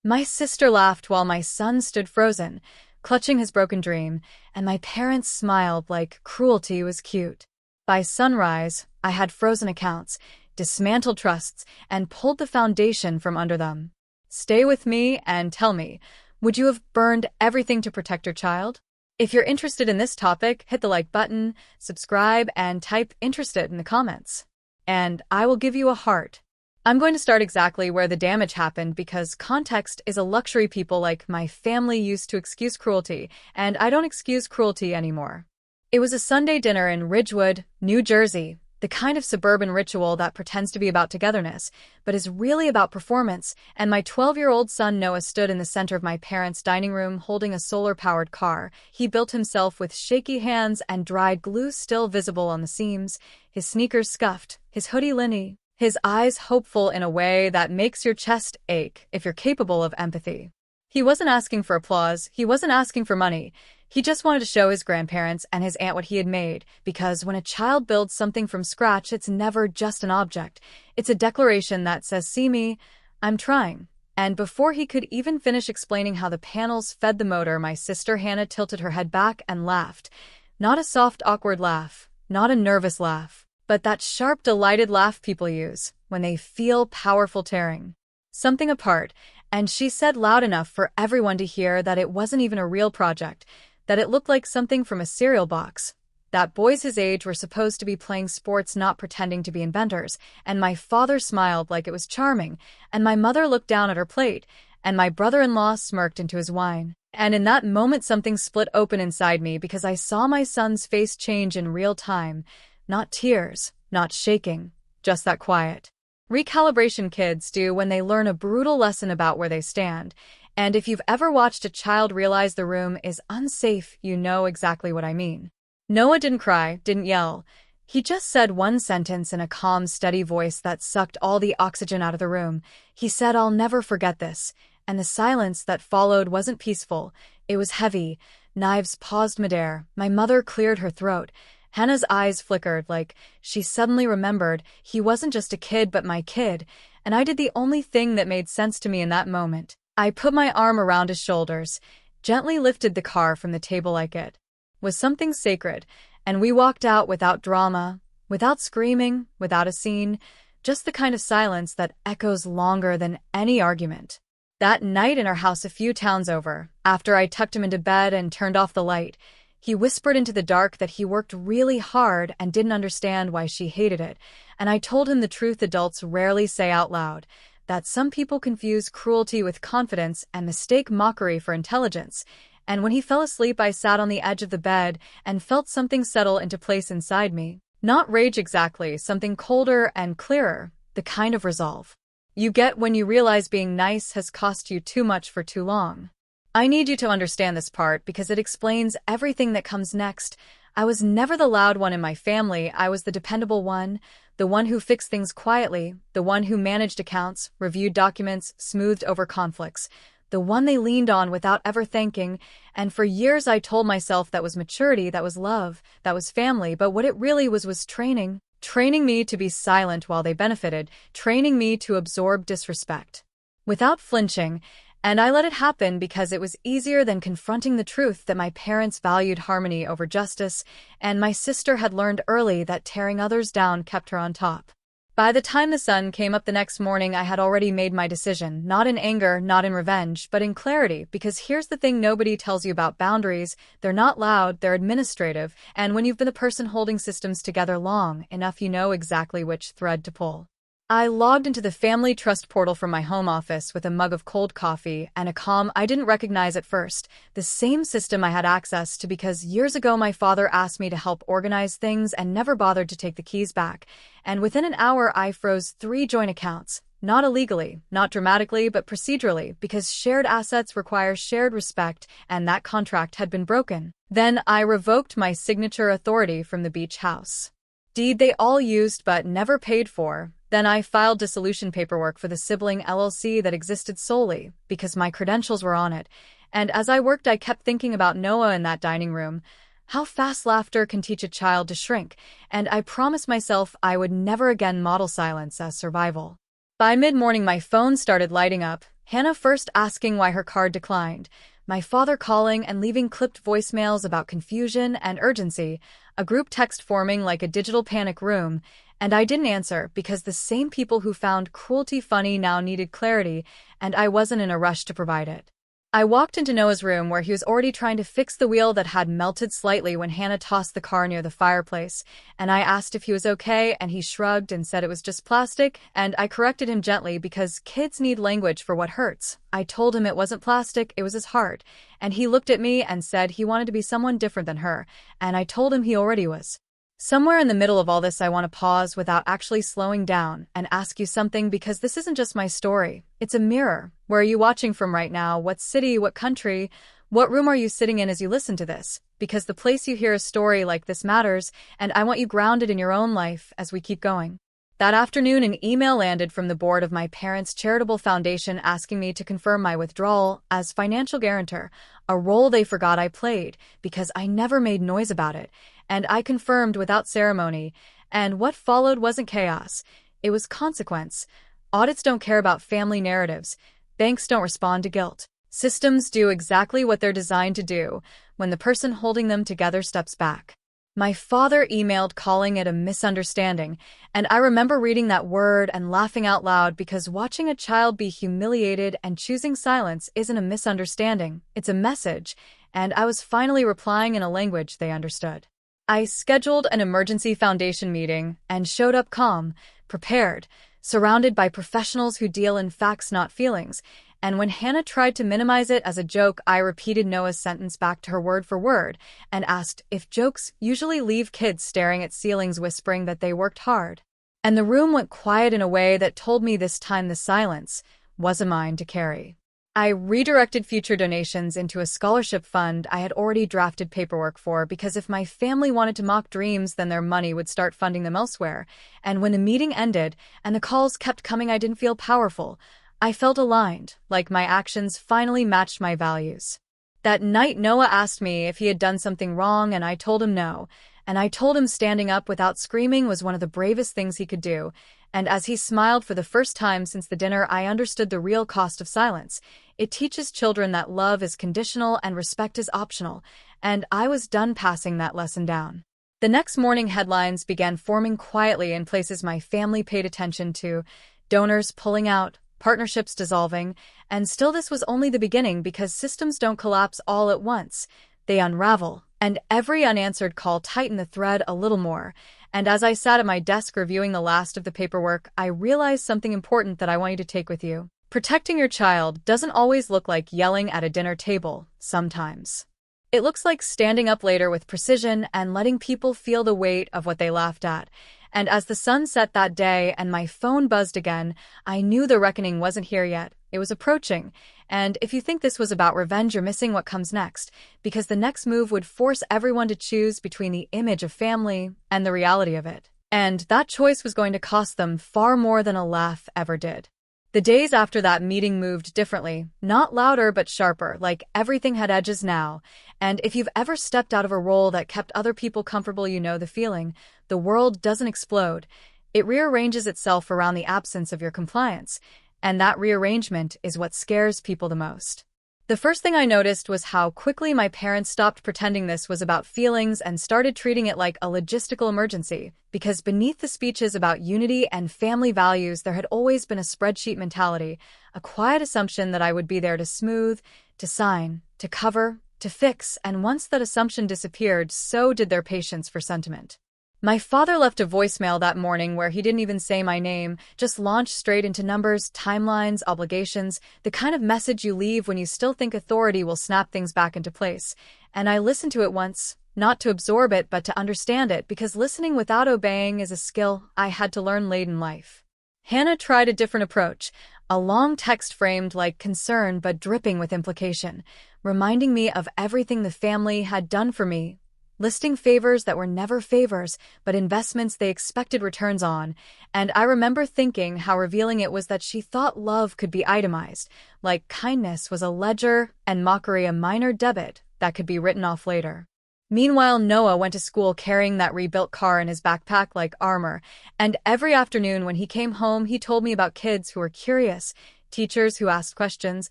My sister laughed while my son stood frozen, clutching his broken dream, and my parents smiled like cruelty was cute. By sunrise, I had frozen accounts, dismantled trusts, and pulled the foundation from under them. Stay with me and tell me, would you have burned everything to protect your child? If you're interested in this topic, hit the like button, subscribe, and type "interested" in the comments. And I will give you a heart. I'm going to start exactly where the damage happened because context is a luxury people like my family used to excuse cruelty, and I don't excuse cruelty anymore. It was a Sunday dinner in Ridgewood, New Jersey, the kind of suburban ritual that pretends to be about togetherness, but is really about performance, and my 12-year-old son Noah stood in the center of my parents' dining room holding a solar-powered car. He built himself with shaky hands and dried glue still visible on the seams, his sneakers scuffed, his hoodie linty, his eyes hopeful in a way that makes your chest ache if you're capable of empathy. He wasn't asking for applause, he wasn't asking for money. He just wanted to show his grandparents and his aunt what he had made, because when a child builds something from scratch, it's never just an object. It's a declaration that says, "See me, I'm trying." And before he could even finish explaining how the panels fed the motor, my sister Hannah tilted her head back and laughed. Not a soft, awkward laugh, not a nervous laugh, but that sharp, delighted laugh people use when they feel powerful tearing something apart. And she said loud enough for everyone to hear that it wasn't even a real project, that it looked like something from a cereal box, that boys his age were supposed to be playing sports, not pretending to be inventors, and my father smiled like it was charming, and my mother looked down at her plate, and my brother-in-law smirked into his wine. And in that moment something split open inside me because I saw my son's face change in real time. Not tears, not shaking, just that quiet recalibration kids do when they learn a brutal lesson about where they stand. And if you've ever watched a child realize the room is unsafe, you know exactly what I mean. Noah didn't cry, didn't yell. He just said one sentence in a calm, steady voice that sucked all the oxygen out of the room. He said, "I'll never forget this." And the silence that followed wasn't peaceful. It was heavy. Knives paused midair. My mother cleared her throat. Hannah's eyes flickered like she suddenly remembered he wasn't just a kid but my kid, and I did the only thing that made sense to me in that moment. I put my arm around his shoulders, gently lifted the car from the table like it was something sacred, and we walked out without drama, without screaming, without a scene, just the kind of silence that echoes longer than any argument. That night in our house a few towns over, after I tucked him into bed and turned off the light, he whispered into the dark that he worked really hard and didn't understand why she hated it, and I told him the truth adults rarely say out loud, that some people confuse cruelty with confidence and mistake mockery for intelligence. And when he fell asleep, I sat on the edge of the bed and felt something settle into place inside me. Not rage exactly, something colder and clearer, the kind of resolve you get when you realize being nice has cost you too much for too long. I need you to understand this part because it explains everything that comes next. I was never the loud one in my family. I was the dependable one, the one who fixed things quietly, the one who managed accounts, reviewed documents, smoothed over conflicts, the one they leaned on without ever thanking. And for years I told myself that was maturity, that was love, that was family, but what it really was training. Training me to be silent while they benefited, training me to absorb disrespect without flinching. And I let it happen because it was easier than confronting the truth that my parents valued harmony over justice, and my sister had learned early that tearing others down kept her on top. By the time the sun came up the next morning, I had already made my decision, not in anger, not in revenge, but in clarity, because here's the thing nobody tells you about boundaries. They're not loud, they're administrative, and when you've been the person holding systems together long enough, you know exactly which thread to pull. I logged into the family trust portal from my home office with a mug of cold coffee and a calm I didn't recognize at first, the same system I had access to because years ago my father asked me to help organize things and never bothered to take the keys back. And within an hour I froze 3 joint accounts, not illegally, not dramatically, but procedurally, because shared assets require shared respect, and that contract had been broken. Then I revoked my signature authority from the beach house deed they all used but never paid for. Then I filed dissolution paperwork for the sibling LLC that existed solely because my credentials were on it. And as I worked, I kept thinking about Noah in that dining room, how fast laughter can teach a child to shrink, and I promised myself I would never again model silence as survival. By mid-morning, my phone started lighting up, Hannah first asking why her card declined, my father calling and leaving clipped voicemails about confusion and urgency, a group text forming like a digital panic room, and I didn't answer because the same people who found cruelty funny now needed clarity, and I wasn't in a rush to provide it. I walked into Noah's room where he was already trying to fix the wheel that had melted slightly when Hannah tossed the car near the fireplace, and I asked if he was okay, and he shrugged and said it was just plastic, and I corrected him gently because kids need language for what hurts. I told him it wasn't plastic, it was his heart, and he looked at me and said he wanted to be someone different than her, and I told him he already was. Somewhere in the middle of all this, I want to pause without actually slowing down and ask you something, because this isn't just my story. It's a mirror. Where are you watching from right now? What city? What country? What room are you sitting in as you listen to this? Because the place you hear a story like this matters, and I want you grounded in your own life as we keep going. That afternoon, an email landed from the board of my parents' charitable foundation asking me to confirm my withdrawal as financial guarantor, a role they forgot I played because I never made noise about it, and I confirmed without ceremony, and what followed wasn't chaos. It was consequence. Audits don't care about family narratives. Banks don't respond to guilt. Systems do exactly what they're designed to do when the person holding them together steps back. My father emailed calling it a misunderstanding, and I remember reading that word and laughing out loud because watching a child be humiliated and choosing silence isn't a misunderstanding, it's a message, and I was finally replying in a language they understood. I scheduled an emergency foundation meeting and showed up calm, prepared, surrounded by professionals who deal in facts, not feelings. And when Hannah tried to minimize it as a joke, I repeated Noah's sentence back to her word for word and asked if jokes usually leave kids staring at ceilings whispering that they worked hard. And the room went quiet in a way that told me this time the silence wasn't mine to carry. I redirected future donations into a scholarship fund I had already drafted paperwork for, because if my family wanted to mock dreams, then their money would start funding them elsewhere. And when the meeting ended and the calls kept coming, I didn't feel powerful. I felt aligned, like my actions finally matched my values. That night, Noah asked me if he had done something wrong, and I told him no. And I told him standing up without screaming was one of the bravest things he could do. And as he smiled for the first time since the dinner, I understood the real cost of silence. It teaches children that love is conditional and respect is optional, and I was done passing that lesson down. The next morning, headlines began forming quietly in places my family paid attention to: donors pulling out, partnerships dissolving, and still this was only the beginning, because systems don't collapse all at once. They unravel, and every unanswered call tightened the thread a little more. And as I sat at my desk reviewing the last of the paperwork, I realized something important that I want you to take with you. Protecting your child doesn't always look like yelling at a dinner table. Sometimes it looks like standing up later with precision and letting people feel the weight of what they laughed at. And as the sun set that day and my phone buzzed again, I knew the reckoning wasn't here yet. It was approaching. And if you think this was about revenge, you're missing what comes next, because the next move would force everyone to choose between the image of family and the reality of it. And that choice was going to cost them far more than a laugh ever did. The days after that meeting moved differently, not louder but sharper, like everything had edges now. And if you've ever stepped out of a role that kept other people comfortable, you know the feeling. The world doesn't explode. It rearranges itself around the absence of your compliance. And that rearrangement is what scares people the most. The first thing I noticed was how quickly my parents stopped pretending this was about feelings and started treating it like a logistical emergency, because beneath the speeches about unity and family values, there had always been a spreadsheet mentality, a quiet assumption that I would be there to smooth, to sign, to cover, to fix, and once that assumption disappeared, so did their patience for sentiment. My father left a voicemail that morning where he didn't even say my name, just launched straight into numbers, timelines, obligations, the kind of message you leave when you still think authority will snap things back into place. And I listened to it once, not to absorb it but to understand it, because listening without obeying is a skill I had to learn late in life. Hannah tried a different approach, a long text framed like concern but dripping with implication, reminding me of everything the family had done for me, listing favors that were never favors, but investments they expected returns on. And I remember thinking how revealing it was that she thought love could be itemized, like kindness was a ledger and mockery a minor debit that could be written off later. Meanwhile, Noah went to school carrying that rebuilt car in his backpack like armor, and every afternoon when he came home, he told me about kids who were curious, teachers who asked questions,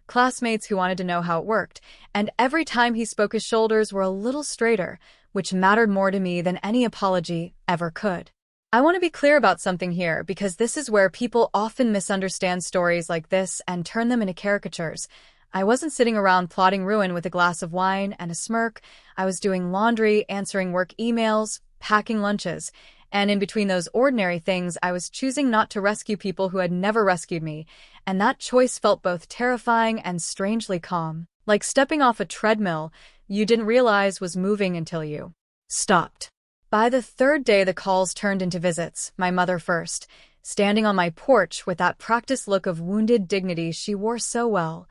classmates who wanted to know how it worked, and every time he spoke, his shoulders were a little straighter, which mattered more to me than any apology ever could. I want to be clear about something here, because this is where people often misunderstand stories like this and turn them into caricatures. I wasn't sitting around plotting ruin with a glass of wine and a smirk. I was doing laundry, answering work emails, packing lunches, and in between those ordinary things, I was choosing not to rescue people who had never rescued me, and that choice felt both terrifying and strangely calm. Like stepping off a treadmill you didn't realize was moving until you stopped. By the third day, the calls turned into visits, my mother first, standing on my porch with that practiced look of wounded dignity she wore so well.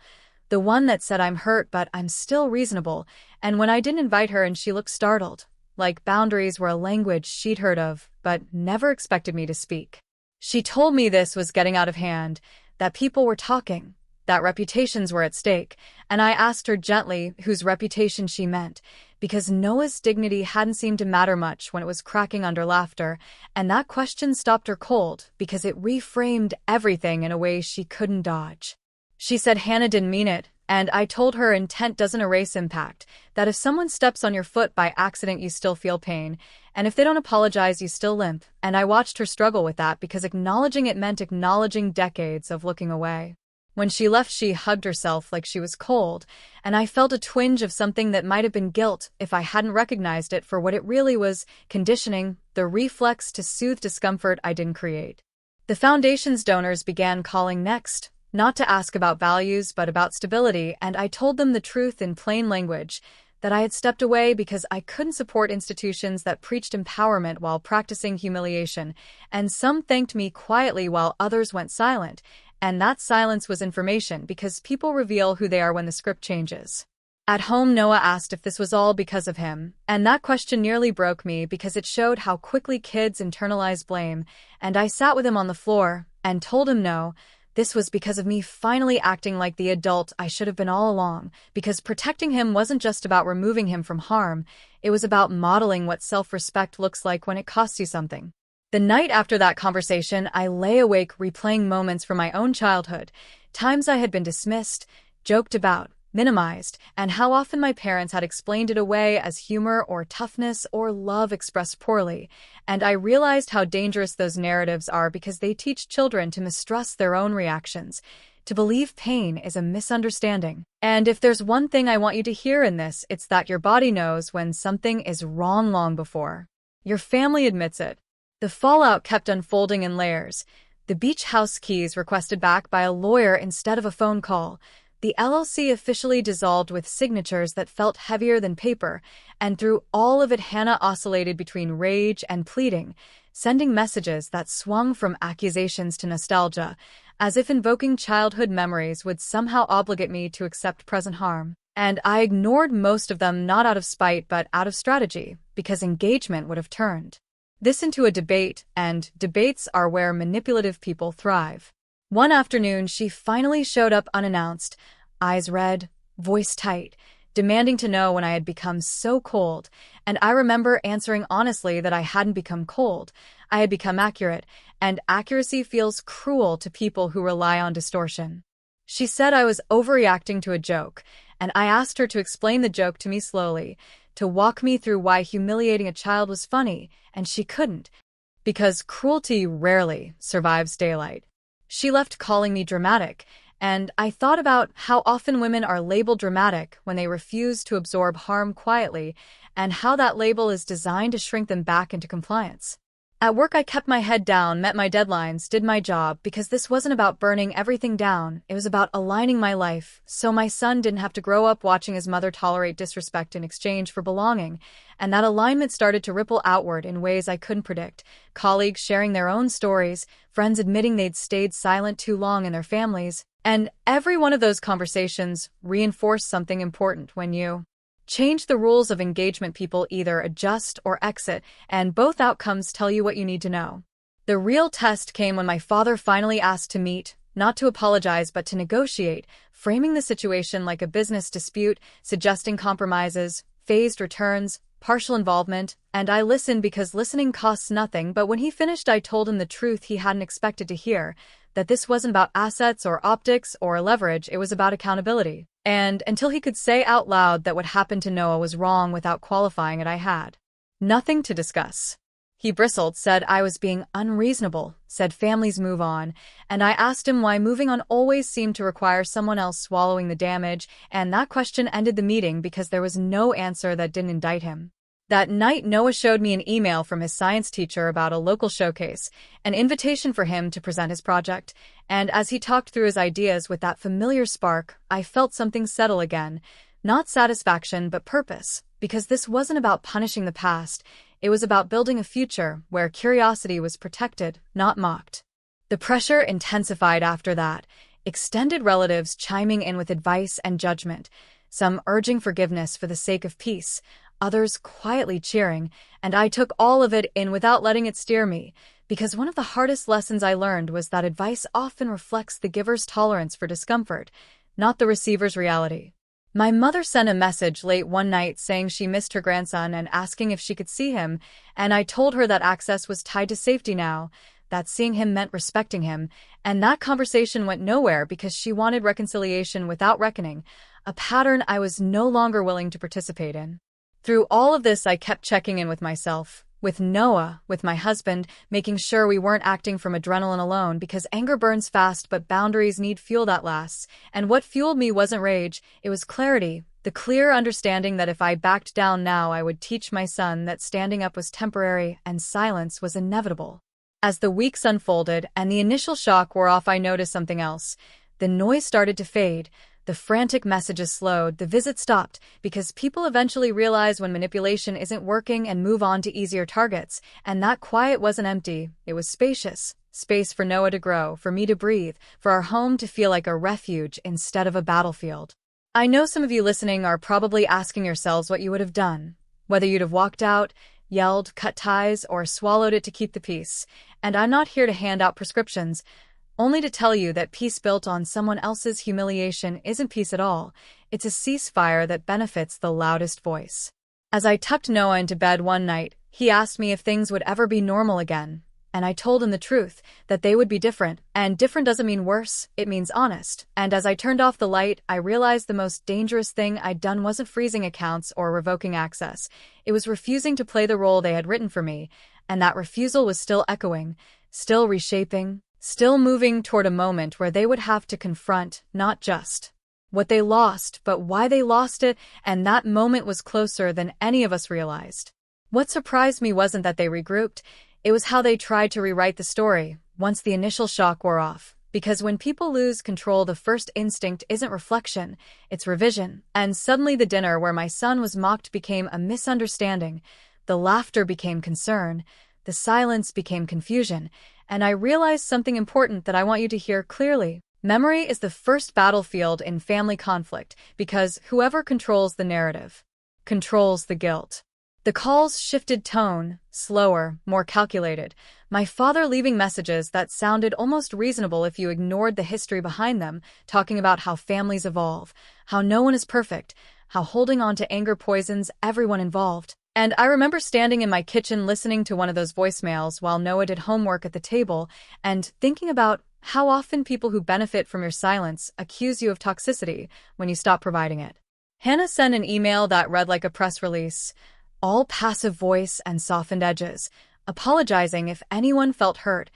The one that said, "I'm hurt, but I'm still reasonable," and when I didn't invite her and she looked startled, like boundaries were a language she'd heard of, but never expected me to speak. She told me this was getting out of hand, that people were talking, that reputations were at stake, and I asked her gently whose reputation she meant, because Noah's dignity hadn't seemed to matter much when it was cracking under laughter, and that question stopped her cold because it reframed everything in a way she couldn't dodge. She said Hannah didn't mean it, and I told her intent doesn't erase impact, that if someone steps on your foot by accident you still feel pain, and if they don't apologize you still limp, and I watched her struggle with that because acknowledging it meant acknowledging decades of looking away. When she left, she hugged herself like she was cold, and I felt a twinge of something that might have been guilt if I hadn't recognized it for what it really was: conditioning, the reflex to soothe discomfort I didn't create. The foundation's donors began calling next, not to ask about values but about stability, and I told them the truth in plain language, that I had stepped away because I couldn't support institutions that preached empowerment while practicing humiliation, and some thanked me quietly while others went silent, and that silence was information because people reveal who they are when the script changes. At home, Noah asked if this was all because of him, and that question nearly broke me because it showed how quickly kids internalize blame, and I sat with him on the floor and told him no, this was because of me finally acting like the adult I should have been all along, because protecting him wasn't just about removing him from harm, it was about modeling what self-respect looks like when it costs you something. The night after that conversation, I lay awake replaying moments from my own childhood, times I had been dismissed, joked about, minimized, and how often my parents had explained it away as humor or toughness or love expressed poorly, and I realized how dangerous those narratives are because they teach children to mistrust their own reactions, to believe pain is a misunderstanding. And if there's one thing I want you to hear in this, it's that your body knows when something is wrong long before your family admits it. The fallout kept unfolding in layers. The beach house keys requested back by a lawyer instead of a phone call. The LLC officially dissolved with signatures that felt heavier than paper, and through all of it, Hannah oscillated between rage and pleading, sending messages that swung from accusations to nostalgia, as if invoking childhood memories would somehow obligate me to accept present harm. And I ignored most of them, not out of spite but out of strategy, because engagement would have turned this into a debate, and debates are where manipulative people thrive. One afternoon, she finally showed up unannounced, eyes red, voice tight, demanding to know when I had become so cold, and I remember answering honestly that I hadn't become cold, I had become accurate, and accuracy feels cruel to people who rely on distortion. She said I was overreacting to a joke, and I asked her to explain the joke to me slowly, to walk me through why humiliating a child was funny, and she couldn't, because cruelty rarely survives daylight. She left calling me dramatic, and I thought about how often women are labeled dramatic when they refuse to absorb harm quietly, and how that label is designed to shrink them back into compliance. At work, I kept my head down, met my deadlines, did my job, because this wasn't about burning everything down, it was about aligning my life, so my son didn't have to grow up watching his mother tolerate disrespect in exchange for belonging, and that alignment started to ripple outward in ways I couldn't predict, colleagues sharing their own stories, friends admitting they'd stayed silent too long in their families, and every one of those conversations reinforced something important: when you change the rules of engagement, people either adjust or exit, and both outcomes tell you what you need to know. The real test came when my father finally asked to meet, not to apologize but to negotiate, framing the situation like a business dispute, suggesting compromises, phased returns, partial involvement, and I listened because listening costs nothing. But when he finished, I told him the truth he hadn't expected to hear, that this wasn't about assets or optics or leverage, it was about accountability. And until he could say out loud that what happened to Noah was wrong without qualifying it, I had nothing to discuss. He bristled, said I was being unreasonable, said families move on, and I asked him why moving on always seemed to require someone else swallowing the damage, and that question ended the meeting because there was no answer that didn't indict him. That night, Noah showed me an email from his science teacher about a local showcase, an invitation for him to present his project, and as he talked through his ideas with that familiar spark, I felt something settle again. Not satisfaction, but purpose, because this wasn't about punishing the past. It was about building a future where curiosity was protected, not mocked. The pressure intensified after that, extended relatives chiming in with advice and judgment, some urging forgiveness for the sake of peace, others quietly cheering, and I took all of it in without letting it steer me, because one of the hardest lessons I learned was that advice often reflects the giver's tolerance for discomfort, not the receiver's reality. My mother sent a message late one night saying she missed her grandson and asking if she could see him, and I told her that access was tied to safety now, that seeing him meant respecting him, and that conversation went nowhere because she wanted reconciliation without reckoning, a pattern I was no longer willing to participate in. Through all of this, I kept checking in with myself, with Noah, with my husband, making sure we weren't acting from adrenaline alone because anger burns fast but boundaries need fuel that lasts, and what fueled me wasn't rage, it was clarity, the clear understanding that if I backed down now I would teach my son that standing up was temporary and silence was inevitable. As the weeks unfolded and the initial shock wore off, I noticed something else. The noise started to fade. The frantic messages slowed, the visits stopped, because people eventually realize when manipulation isn't working and move on to easier targets, and that quiet wasn't empty, it was spacious. Space for Noah to grow, for me to breathe, for our home to feel like a refuge instead of a battlefield. I know some of you listening are probably asking yourselves what you would have done, whether you'd have walked out, yelled, cut ties, or swallowed it to keep the peace, and I'm not here to hand out prescriptions, only to tell you that peace built on someone else's humiliation isn't peace at all. It's a ceasefire that benefits the loudest voice. As I tucked Noah into bed one night, he asked me if things would ever be normal again, and I told him the truth, that they would be different, and different doesn't mean worse, it means honest. And as I turned off the light, I realized the most dangerous thing I'd done wasn't freezing accounts or revoking access. It was refusing to play the role they had written for me, and that refusal was still echoing, still reshaping, still moving toward a moment where they would have to confront not just what they lost, but why they lost it, and that moment was closer than any of us realized. What surprised me wasn't that they regrouped, it was how they tried to rewrite the story once the initial shock wore off. Because when people lose control, the first instinct isn't reflection, it's revision. And suddenly the dinner where my son was mocked became a misunderstanding, the laughter became concern, the silence became confusion, and I realized something important that I want you to hear clearly. Memory is the first battlefield in family conflict because whoever controls the narrative controls the guilt. The calls shifted tone, slower, more calculated. My father leaving messages that sounded almost reasonable if you ignored the history behind them, talking about how families evolve, how no one is perfect, how holding on to anger poisons everyone involved. And I remember standing in my kitchen listening to one of those voicemails while Noah did homework at the table and thinking about how often people who benefit from your silence accuse you of toxicity when you stop providing it. Hannah sent an email that read like a press release, all passive voice and softened edges, apologizing if anyone felt hurt,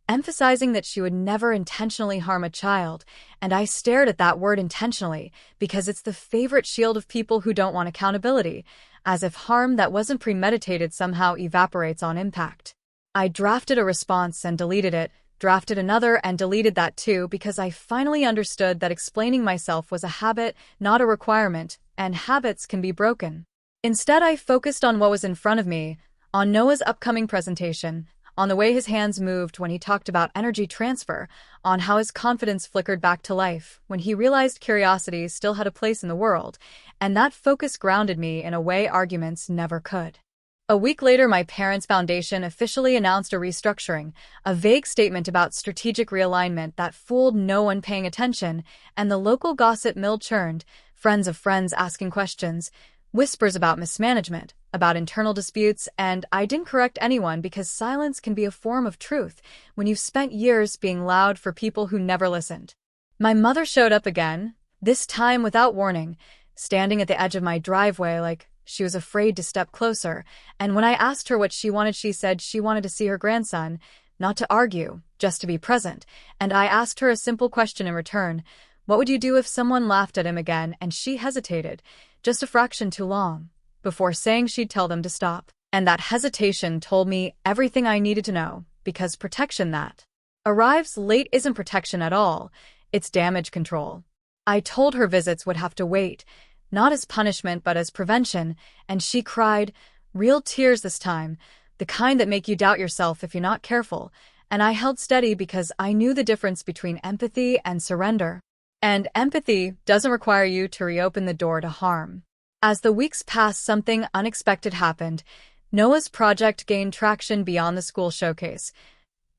emphasizing that she would never intentionally harm a child, and I stared at that word intentionally because it's the favorite shield of people who don't want accountability, as if harm that wasn't premeditated somehow evaporates on impact. I drafted a response and deleted it, drafted another and deleted that too because I finally understood that explaining myself was a habit, not a requirement, and habits can be broken. Instead, I focused on what was in front of me, on Noah's upcoming presentation, on the way his hands moved when he talked about energy transfer, on how his confidence flickered back to life when he realized curiosity still had a place in the world, and that focus grounded me in a way arguments never could. A week later, my parents' foundation officially announced a restructuring, a vague statement about strategic realignment that fooled no one paying attention, and the local gossip mill churned, friends of friends asking questions, whispers about mismanagement, about internal disputes, and I didn't correct anyone because silence can be a form of truth when you've spent years being loud for people who never listened. My mother showed up again, this time without warning, standing at the edge of my driveway like she was afraid to step closer, and when I asked her what she wanted, she said she wanted to see her grandson, not to argue, just to be present, and I asked her a simple question in return. What would you do if someone laughed at him again? And she hesitated, just a fraction too long, before saying she'd tell them to stop. And that hesitation told me everything I needed to know, because protection that arrives late isn't protection at all, it's damage control. I told her visits would have to wait, not as punishment but as prevention, and she cried, real tears this time, the kind that make you doubt yourself if you're not careful, and I held steady because I knew the difference between empathy and surrender. And empathy doesn't require you to reopen the door to harm. As the weeks passed, something unexpected happened. Noah's project gained traction beyond the school showcase.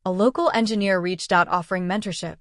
A local engineer reached out offering mentorship.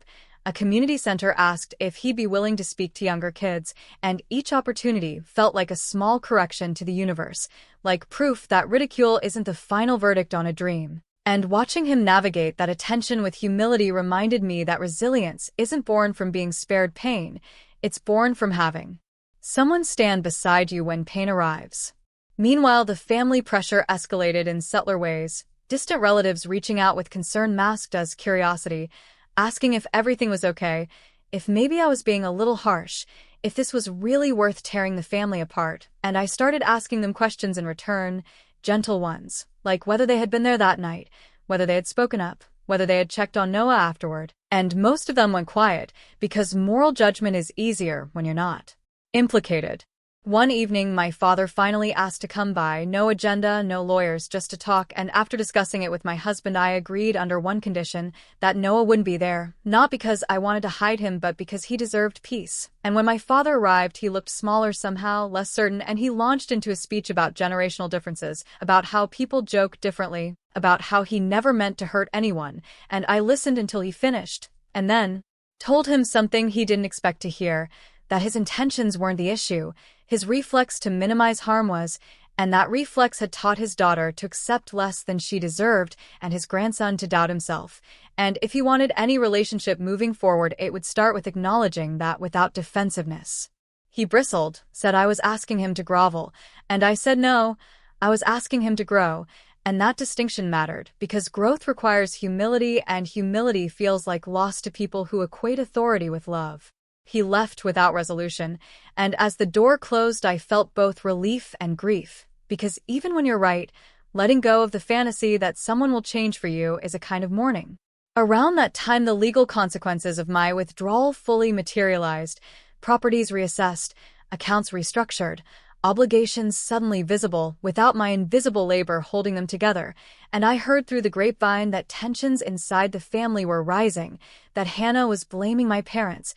A community center asked if he'd be willing to speak to younger kids, and each opportunity felt like a small correction to the universe, like proof that ridicule isn't the final verdict on a dream. And watching him navigate that attention with humility reminded me that resilience isn't born from being spared pain, it's born from having someone stand beside you when pain arrives. Meanwhile, the family pressure escalated in subtler ways, distant relatives reaching out with concern masked as curiosity, asking if everything was okay, if maybe I was being a little harsh, if this was really worth tearing the family apart, and I started asking them questions in return, gentle ones, like whether they had been there that night, whether they had spoken up, whether they had checked on Noah afterward, and most of them went quiet, because moral judgment is easier when you're not implicated. One evening, my father finally asked to come by, no agenda, no lawyers, just to talk, and after discussing it with my husband, I agreed under one condition, that Noah wouldn't be there, not because I wanted to hide him, but because he deserved peace. And when my father arrived, he looked smaller somehow, less certain, and he launched into a speech about generational differences, about how people joke differently, about how he never meant to hurt anyone, and I listened until he finished, and then told him something he didn't expect to hear, that his intentions weren't the issue. His reflex to minimize harm was, and that reflex had taught his daughter to accept less than she deserved and his grandson to doubt himself. And if he wanted any relationship moving forward, it would start with acknowledging that without defensiveness. He bristled, said I was asking him to grovel, and I said no, I was asking him to grow, and that distinction mattered, because growth requires humility, and humility feels like loss to people who equate authority with love. He left without resolution, and as the door closed, I felt both relief and grief, because even when you're right, letting go of the fantasy that someone will change for you is a kind of mourning. Around that time, the legal consequences of my withdrawal fully materialized, properties reassessed, accounts restructured, obligations suddenly visible without my invisible labor holding them together, and I heard through the grapevine that tensions inside the family were rising, that Hannah was blaming my parents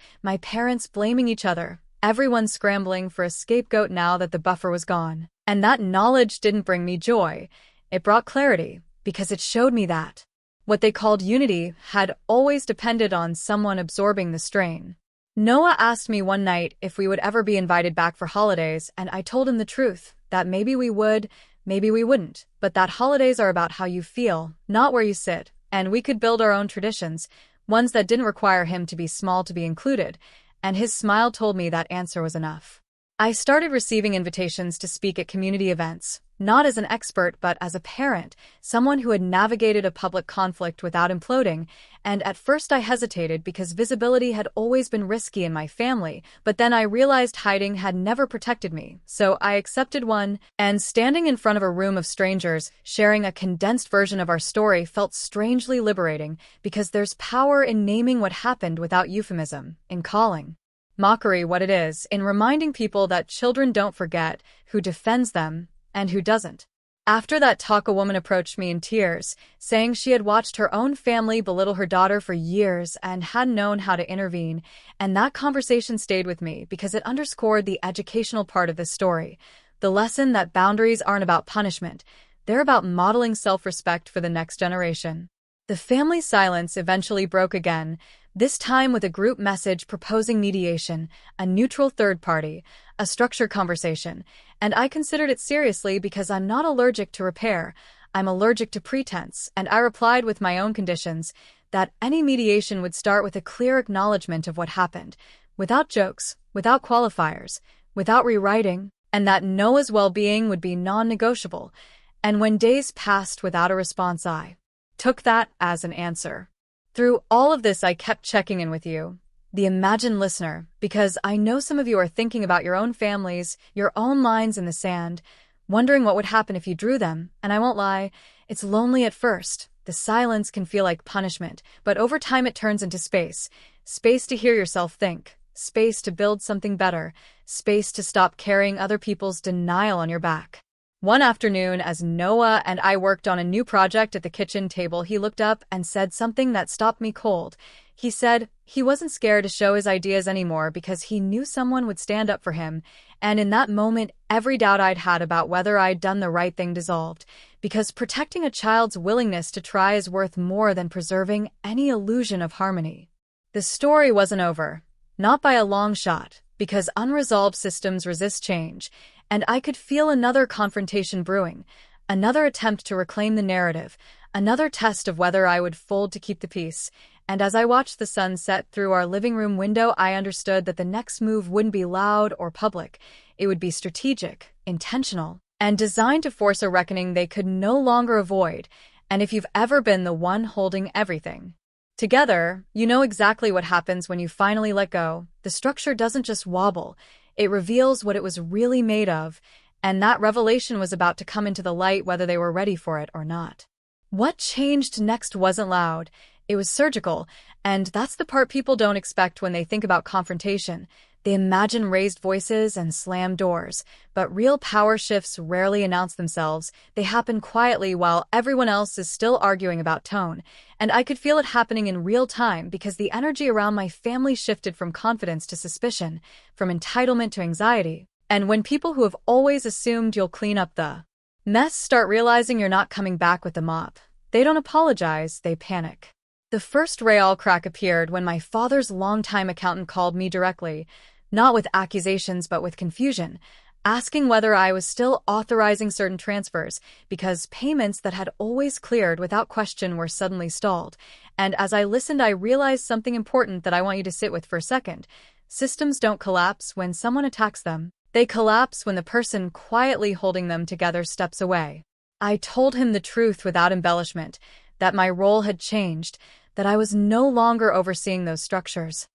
blaming each other, everyone scrambling for a scapegoat now that the buffer was gone. And that knowledge didn't bring me joy, it brought clarity, because it showed me that what they called unity had always depended on someone absorbing the strain. Noah asked me one night if we would ever be invited back for holidays, and I told him the truth, that maybe we would, maybe we wouldn't, but that holidays are about how you feel, not where you sit, and we could build our own traditions, ones that didn't require him to be small to be included, and his smile told me that answer was enough. I started receiving invitations to speak at community events, not as an expert but as a parent, someone who had navigated a public conflict without imploding, and at first I hesitated because visibility had always been risky in my family, but then I realized hiding had never protected me, so I accepted one, and standing in front of a room of strangers, sharing a condensed version of our story felt strangely liberating, because there's power in naming what happened without euphemism, in calling mockery what it is, in reminding people that children don't forget, who defends them, and who doesn't. After that talk, a woman approached me in tears, saying she had watched her own family belittle her daughter for years and hadn't known how to intervene, and that conversation stayed with me because it underscored the educational part of this story, the lesson that boundaries aren't about punishment, they're about modeling self-respect for the next generation. The family silence eventually broke again, this time with a group message proposing mediation, a neutral third party, a structured conversation, and I considered it seriously because I'm not allergic to repair, I'm allergic to pretense, and I replied with my own conditions that any mediation would start with a clear acknowledgement of what happened, without jokes, without qualifiers, without rewriting, and that Noah's well-being would be non-negotiable. And when days passed without a response, I took that as an answer. Through all of this, I kept checking in with you, the imagined listener, because I know some of you are thinking about your own families, your own lines in the sand, wondering what would happen if you drew them, and I won't lie, it's lonely at first. The silence can feel like punishment, but over time it turns into space. Space to hear yourself think, space to build something better, space to stop carrying other people's denial on your back. One afternoon, as Noah and I worked on a new project at the kitchen table, he looked up and said something that stopped me cold. He said he wasn't scared to show his ideas anymore because he knew someone would stand up for him, and in that moment, every doubt I'd had about whether I'd done the right thing dissolved, because protecting a child's willingness to try is worth more than preserving any illusion of harmony. The story wasn't over, not by a long shot, because unresolved systems resist change, and I could feel another confrontation brewing, another attempt to reclaim the narrative, another test of whether I would fold to keep the peace. And as I watched the sun set through our living room window, I understood that the next move wouldn't be loud or public. It would be strategic, intentional, and designed to force a reckoning they could no longer avoid. And if you've ever been the one holding everything together, you know exactly what happens when you finally let go. The structure doesn't just wobble. It reveals what it was really made of, and that revelation was about to come into the light whether they were ready for it or not. What changed next wasn't loud. It was surgical, and that's the part people don't expect when they think about confrontation. They imagine raised voices and slammed doors, but real power shifts rarely announce themselves. They happen quietly while everyone else is still arguing about tone, and I could feel it happening in real time because the energy around my family shifted from confidence to suspicion, from entitlement to anxiety. And when people who have always assumed you'll clean up the mess start realizing you're not coming back with the mop, they don't apologize, they panic. The first real crack appeared when my father's longtime accountant called me directly, not with accusations but with confusion, asking whether I was still authorizing certain transfers because payments that had always cleared without question were suddenly stalled. And as I listened, I realized something important that I want you to sit with for a second. Systems don't collapse when someone attacks them. They collapse when the person quietly holding them together steps away. I told him the truth without embellishment, that my role had changed, that I was no longer overseeing those structures.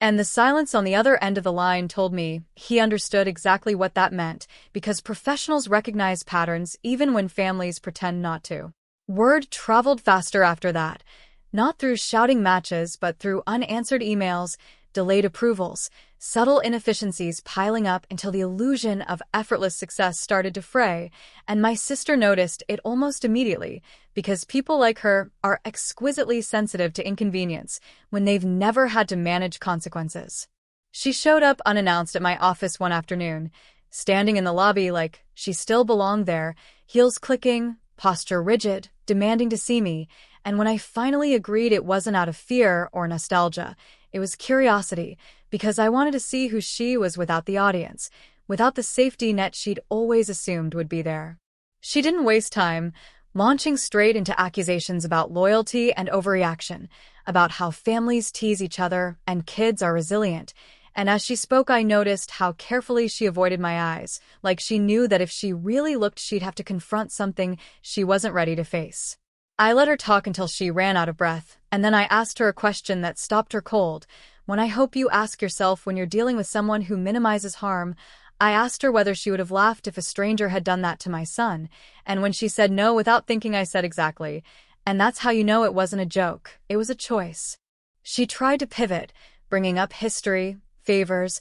And the silence on the other end of the line told me he understood exactly what that meant, because professionals recognize patterns even when families pretend not to. Word traveled faster after that, not through shouting matches but through unanswered emails, delayed approvals, subtle inefficiencies piling up until the illusion of effortless success started to fray, and my sister noticed it almost immediately, because people like her are exquisitely sensitive to inconvenience when they've never had to manage consequences. She showed up unannounced at my office one afternoon, standing in the lobby like she still belonged there, heels clicking, posture rigid, demanding to see me, and when I finally agreed, it wasn't out of fear or nostalgia. It was curiosity, because I wanted to see who she was without the audience, without the safety net she'd always assumed would be there. She didn't waste time, launching straight into accusations about loyalty and overreaction, about how families tease each other and kids are resilient. And as she spoke, I noticed how carefully she avoided my eyes, like she knew that if she really looked, she'd have to confront something she wasn't ready to face. I let her talk until she ran out of breath, and then I asked her a question that stopped her cold. One I hope you ask yourself when you're dealing with someone who minimizes harm. I asked her whether she would have laughed if a stranger had done that to my son, and when she said no without thinking, I said exactly. And that's how you know it wasn't a joke, it was a choice. She tried to pivot, bringing up history, favors,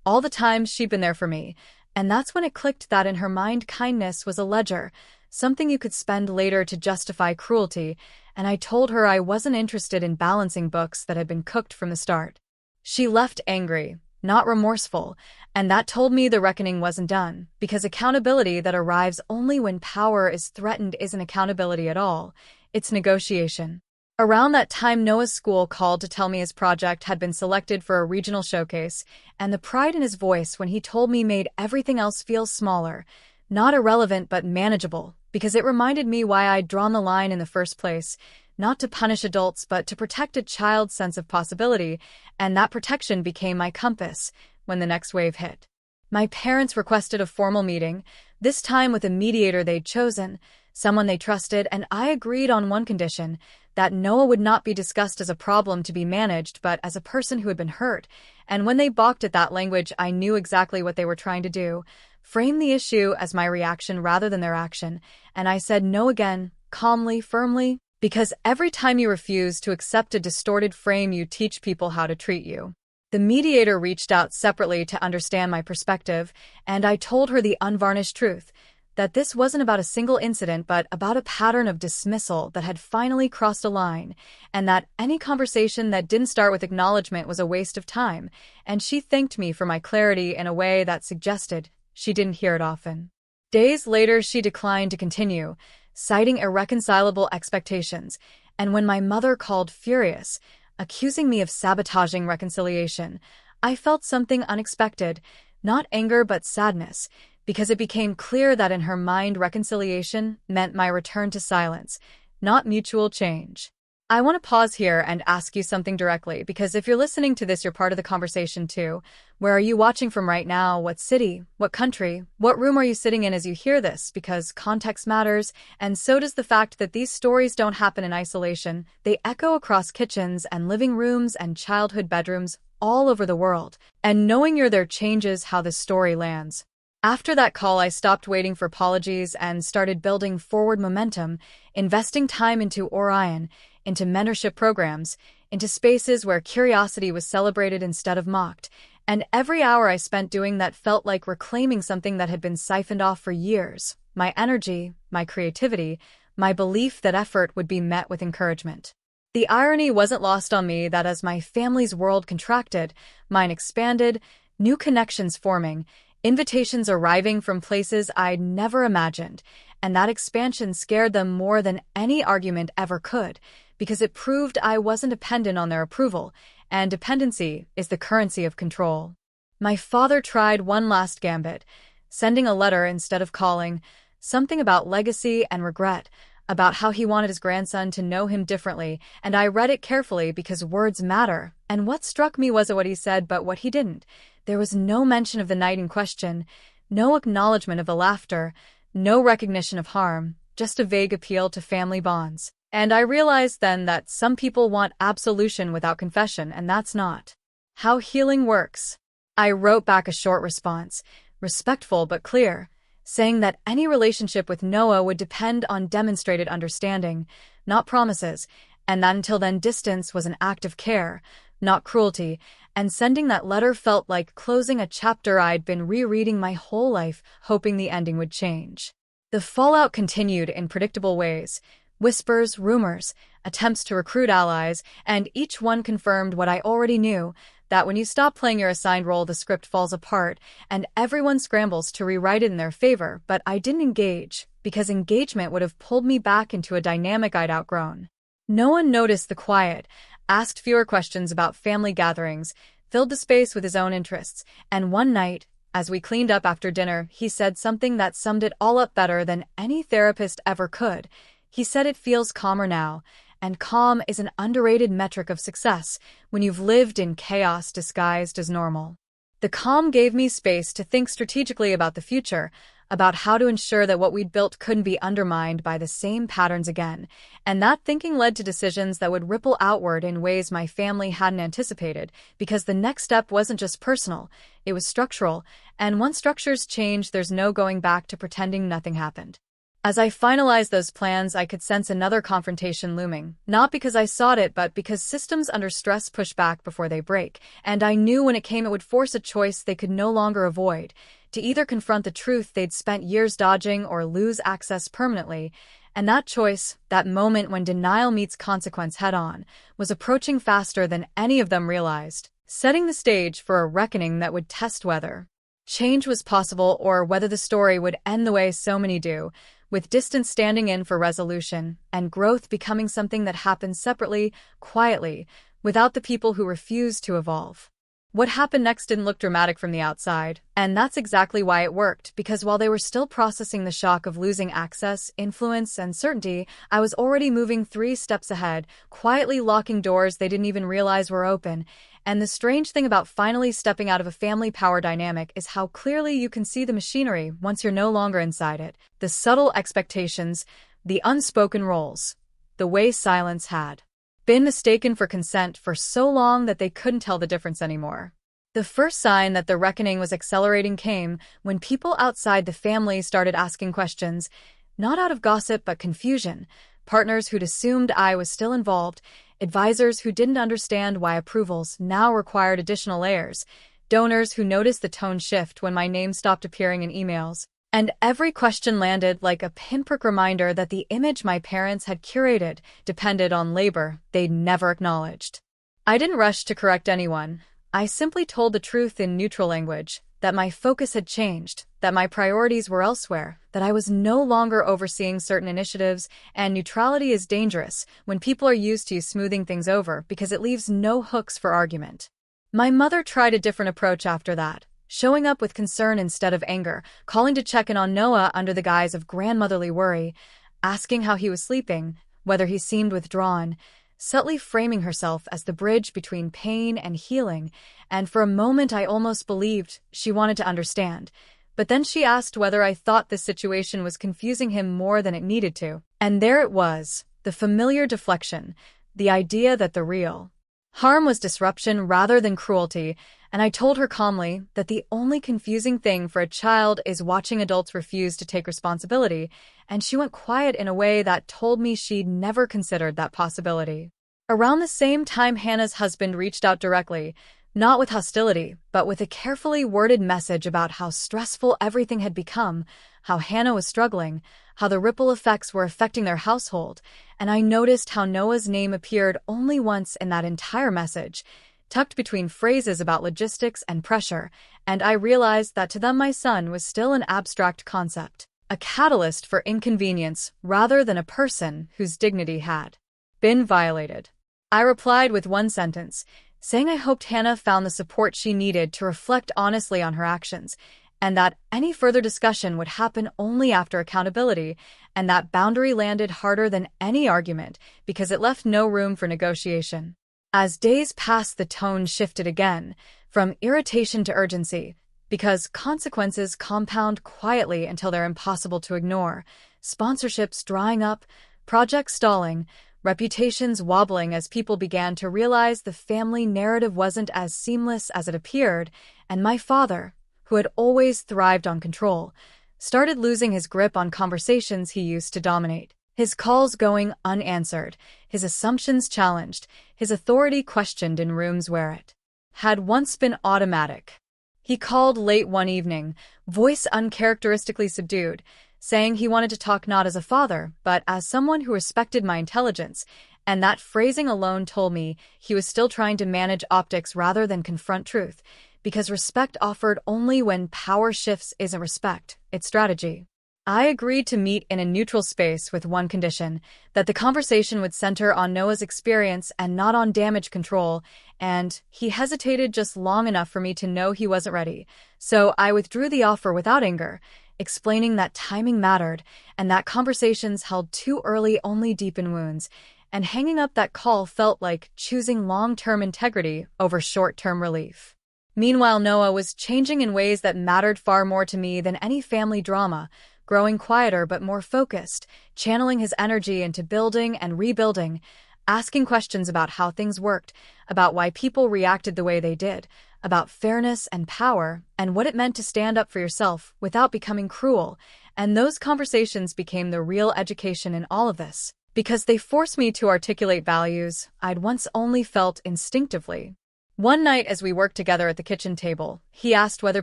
all the times she'd been there for me, and that's when it clicked that in her mind kindness was a ledger, something you could spend later to justify cruelty, and I told her I wasn't interested in balancing books that had been cooked from the start. She left angry, not remorseful, and that told me the reckoning wasn't done, because accountability that arrives only when power is threatened isn't accountability at all, it's negotiation. Around that time, Noah's school called to tell me his project had been selected for a regional showcase, and the pride in his voice when he told me made everything else feel smaller, not irrelevant but manageable, because it reminded me why I'd drawn the line in the first place, not to punish adults but to protect a child's sense of possibility, and that protection became my compass when the next wave hit. My parents requested a formal meeting, this time with a mediator they'd chosen, someone they trusted, and I agreed on one condition, that Noah would not be discussed as a problem to be managed but as a person who had been hurt, and when they balked at that language I knew exactly what they were trying to do, frame the issue as my reaction rather than their action, and I said no again, calmly, firmly, because every time you refuse to accept a distorted frame you teach people how to treat you. The mediator reached out separately to understand my perspective, and I told her the unvarnished truth, that this wasn't about a single incident but about a pattern of dismissal that had finally crossed a line, and that any conversation that didn't start with acknowledgement was a waste of time, and she thanked me for my clarity in a way that suggested she didn't hear it often. Days later, she declined to continue, citing irreconcilable expectations, and when my mother called furious, accusing me of sabotaging reconciliation, I felt something unexpected, not anger but sadness, because it became clear that in her mind reconciliation meant my return to silence, not mutual change. I want to pause here and ask you something directly, because if you're listening to this, you're part of the conversation too. Where are you watching from right now? What city? What country? What room are you sitting in as you hear this? Because context matters, and so does the fact that these stories don't happen in isolation. They echo across kitchens and living rooms and childhood bedrooms all over the world, and knowing you're there changes how the story lands. After that call, I stopped waiting for apologies and started building forward momentum, investing time into Orion, into mentorship programs, into spaces where curiosity was celebrated instead of mocked, and every hour I spent doing that felt like reclaiming something that had been siphoned off for years, my energy, my creativity, my belief that effort would be met with encouragement. The irony wasn't lost on me that as my family's world contracted, mine expanded, new connections forming, invitations arriving from places I'd never imagined, and that expansion scared them more than any argument ever could, because it proved I wasn't dependent on their approval, and dependency is the currency of control. My father tried one last gambit, sending a letter instead of calling, something about legacy and regret, about how he wanted his grandson to know him differently, and I read it carefully because words matter, and what struck me wasn't what he said but what he didn't. There was no mention of the night in question, no acknowledgement of the laughter, no recognition of harm, just a vague appeal to family bonds. And I realized then that some people want absolution without confession, and that's not how healing works. I wrote back a short response, respectful but clear, saying that any relationship with Noah would depend on demonstrated understanding, not promises, and that until then distance was an act of care, not cruelty, and sending that letter felt like closing a chapter I'd been rereading my whole life, hoping the ending would change. The fallout continued in predictable ways, whispers, rumors, attempts to recruit allies, and each one confirmed what I already knew, that when you stop playing your assigned role, the script falls apart, and everyone scrambles to rewrite it in their favor, but I didn't engage, because engagement would have pulled me back into a dynamic I'd outgrown. No one noticed the quiet, asked fewer questions about family gatherings, filled the space with his own interests, and one night, as we cleaned up after dinner, he said something that summed it all up better than any therapist ever could. He said it feels calmer now, and calm is an underrated metric of success when you've lived in chaos disguised as normal. The calm gave me space to think strategically about the future, about how to ensure that what we'd built couldn't be undermined by the same patterns again, and that thinking led to decisions that would ripple outward in ways my family hadn't anticipated, because the next step wasn't just personal, it was structural, and once structures change, there's no going back to pretending nothing happened. As I finalized those plans, I could sense another confrontation looming, not because I sought it, but because systems under stress push back before they break, and I knew when it came it would force a choice they could no longer avoid, to either confront the truth they'd spent years dodging or lose access permanently, and that choice, that moment when denial meets consequence head-on, was approaching faster than any of them realized, setting the stage for a reckoning that would test whether change was possible or whether the story would end the way so many do, with distance standing in for resolution, and growth becoming something that happens separately, quietly, without the people who refuse to evolve. What happened next didn't look dramatic from the outside, and that's exactly why it worked, because while they were still processing the shock of losing access, influence, and certainty, I was already moving 3 steps ahead, quietly locking doors they didn't even realize were open. And the strange thing about finally stepping out of a family power dynamic is how clearly you can see the machinery once you're no longer inside it. The subtle expectations, the unspoken roles, the way silence had been mistaken for consent for so long that they couldn't tell the difference anymore. The first sign that the reckoning was accelerating came when people outside the family started asking questions, not out of gossip but confusion. Partners who'd assumed I was still involved, advisors who didn't understand why approvals now required additional layers, donors who noticed the tone shift when my name stopped appearing in emails. And every question landed like a pinprick reminder that the image my parents had curated depended on labor they'd never acknowledged. I didn't rush to correct anyone. I simply told the truth in neutral language, that my focus had changed, that my priorities were elsewhere, that I was no longer overseeing certain initiatives, and neutrality is dangerous when people are used to smoothing things over because it leaves no hooks for argument. My mother tried a different approach after that, showing up with concern instead of anger, calling to check in on Noah under the guise of grandmotherly worry, asking how he was sleeping, whether he seemed withdrawn, subtly framing herself as the bridge between pain and healing, and for a moment I almost believed she wanted to understand. But then she asked whether I thought this situation was confusing him more than it needed to. And there it was, the familiar deflection, the idea that the real harm was disruption rather than cruelty, and I told her calmly that the only confusing thing for a child is watching adults refuse to take responsibility, and she went quiet in a way that told me she'd never considered that possibility. Around the same time, Hannah's husband reached out directly, not with hostility, but with a carefully worded message about how stressful everything had become, how Hannah was struggling, how the ripple effects were affecting their household, and I noticed how Noah's name appeared only once in that entire message, tucked between phrases about logistics and pressure, and I realized that to them my son was still an abstract concept, a catalyst for inconvenience rather than a person whose dignity had been violated. I replied with one sentence, saying I hoped Hannah found the support she needed to reflect honestly on her actions, and that any further discussion would happen only after accountability, and that boundary landed harder than any argument because it left no room for negotiation. As days passed, the tone shifted again, from irritation to urgency, because consequences compound quietly until they're impossible to ignore, sponsorships drying up, projects stalling, reputations wobbling as people began to realize the family narrative wasn't as seamless as it appeared, and my father, who had always thrived on control, started losing his grip on conversations he used to dominate. His calls going unanswered, his assumptions challenged, his authority questioned in rooms where it had once been automatic. He called late one evening, voice uncharacteristically subdued, saying he wanted to talk not as a father, but as someone who respected my intelligence, and that phrasing alone told me he was still trying to manage optics rather than confront truth, because respect offered only when power shifts isn't respect, it's strategy. I agreed to meet in a neutral space with one condition, that the conversation would center on Noah's experience and not on damage control, and he hesitated just long enough for me to know he wasn't ready. So I withdrew the offer without anger, explaining that timing mattered and that conversations held too early only deepen wounds, and hanging up that call felt like choosing long-term integrity over short-term relief. Meanwhile, Noah was changing in ways that mattered far more to me than any family drama, growing quieter but more focused, channeling his energy into building and rebuilding, asking questions about how things worked, about why people reacted the way they did, about fairness and power, and what it meant to stand up for yourself without becoming cruel. And those conversations became the real education in all of this, because they forced me to articulate values I'd once only felt instinctively. One night as we worked together at the kitchen table, he asked whether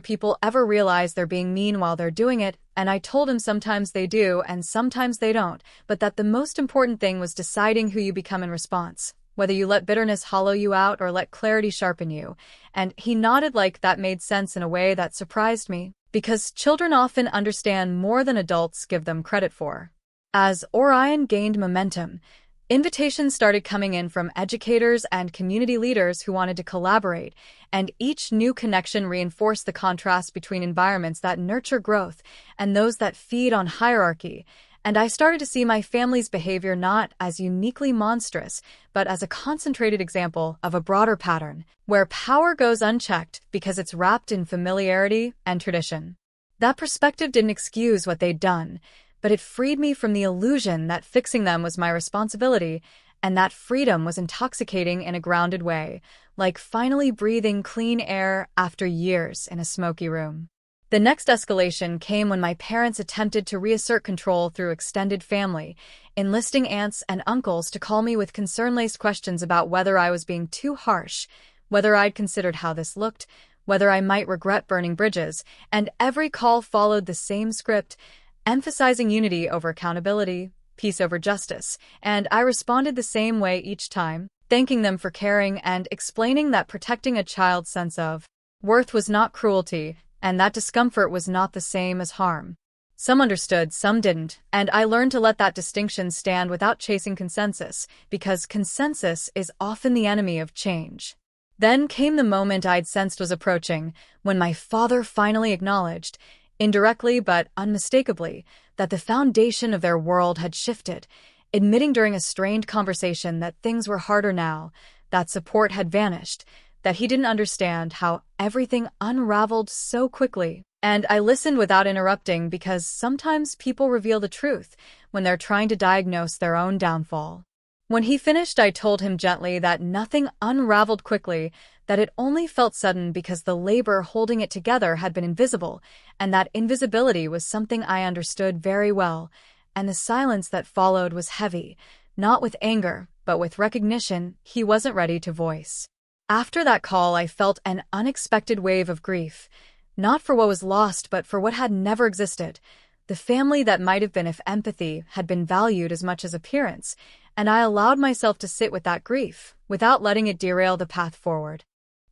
people ever realize they're being mean while they're doing it, and I told him sometimes they do and sometimes they don't, but that the most important thing was deciding who you become in response, whether you let bitterness hollow you out or let clarity sharpen you. And he nodded like that made sense in a way that surprised me, because children often understand more than adults give them credit for. As Orion gained momentum, invitations started coming in from educators and community leaders who wanted to collaborate, and each new connection reinforced the contrast between environments that nurture growth and those that feed on hierarchy. And I started to see my family's behavior not as uniquely monstrous, but as a concentrated example of a broader pattern, where power goes unchecked because it's wrapped in familiarity and tradition. That perspective didn't excuse what they'd done, but it freed me from the illusion that fixing them was my responsibility, and that freedom was intoxicating in a grounded way, like finally breathing clean air after years in a smoky room. The next escalation came when my parents attempted to reassert control through extended family, enlisting aunts and uncles to call me with concern-laced questions about whether I was being too harsh, whether I'd considered how this looked, whether I might regret burning bridges, and every call followed the same script, emphasizing unity over accountability, peace over justice, and I responded the same way each time, thanking them for caring and explaining that protecting a child's sense of worth was not cruelty, and that discomfort was not the same as harm. Some understood, some didn't, and I learned to let that distinction stand without chasing consensus, because consensus is often the enemy of change. Then came the moment I'd sensed was approaching, when my father finally acknowledged, indirectly but unmistakably, that the foundation of their world had shifted, admitting during a strained conversation that things were harder now, that support had vanished, that he didn't understand how everything unraveled so quickly. And I listened without interrupting because sometimes people reveal the truth when they're trying to diagnose their own downfall. When he finished, I told him gently that nothing unraveled quickly, that it only felt sudden because the labor holding it together had been invisible, and that invisibility was something I understood very well, and the silence that followed was heavy, not with anger, but with recognition he wasn't ready to voice. After that call, I felt an unexpected wave of grief, not for what was lost, but for what had never existed, the family that might have been if empathy had been valued as much as appearance, and I allowed myself to sit with that grief, without letting it derail the path forward.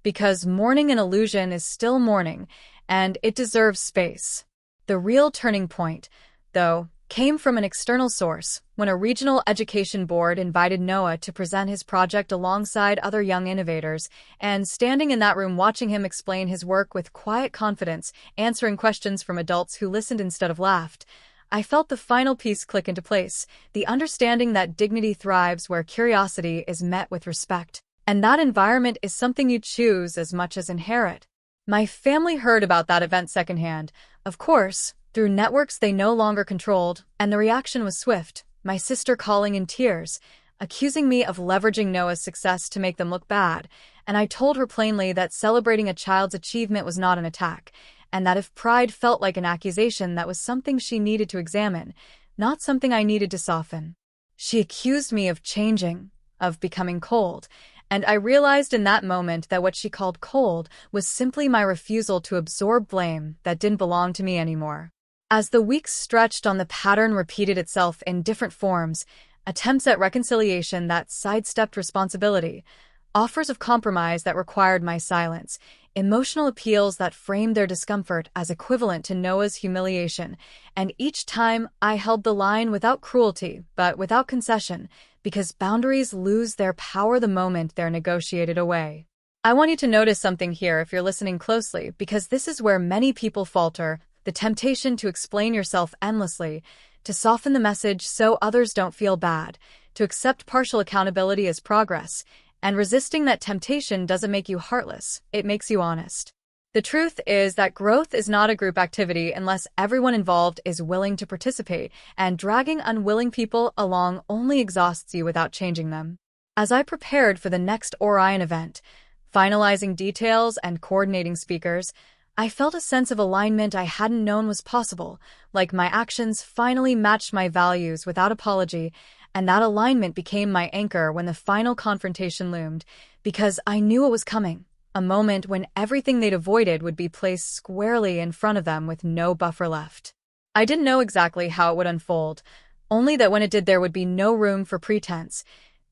Because mourning an illusion is still mourning, and it deserves space. The real turning point, though, came from an external source, when a regional education board invited Noah to present his project alongside other young innovators, and standing in that room watching him explain his work with quiet confidence, answering questions from adults who listened instead of laughed, I felt the final piece click into place, the understanding that dignity thrives where curiosity is met with respect, and that environment is something you choose as much as inherit. My family heard about that event secondhand, of course, through networks they no longer controlled, and the reaction was swift, my sister calling in tears, accusing me of leveraging Noah's success to make them look bad, and I told her plainly that celebrating a child's achievement was not an attack, and that if pride felt like an accusation, that was something she needed to examine, not something I needed to soften. She accused me of changing, of becoming cold, and I realized in that moment that what she called cold was simply my refusal to absorb blame that didn't belong to me anymore. As the weeks stretched on, the pattern repeated itself in different forms, attempts at reconciliation that sidestepped responsibility, offers of compromise that required my silence, emotional appeals that framed their discomfort as equivalent to Noah's humiliation, and each time I held the line without cruelty, but without concession, because boundaries lose their power the moment they're negotiated away. I want you to notice something here if you're listening closely, because this is where many people falter, the temptation to explain yourself endlessly, to soften the message so others don't feel bad, to accept partial accountability as progress, and resisting that temptation doesn't make you heartless, it makes you honest. The truth is that growth is not a group activity unless everyone involved is willing to participate, and dragging unwilling people along only exhausts you without changing them. As I prepared for the next Orion event, finalizing details and coordinating speakers, I felt a sense of alignment I hadn't known was possible, like my actions finally matched my values without apology, and that alignment became my anchor when the final confrontation loomed, because I knew it was coming, a moment when everything they'd avoided would be placed squarely in front of them with no buffer left. I didn't know exactly how it would unfold, only that when it did there would be no room for pretense,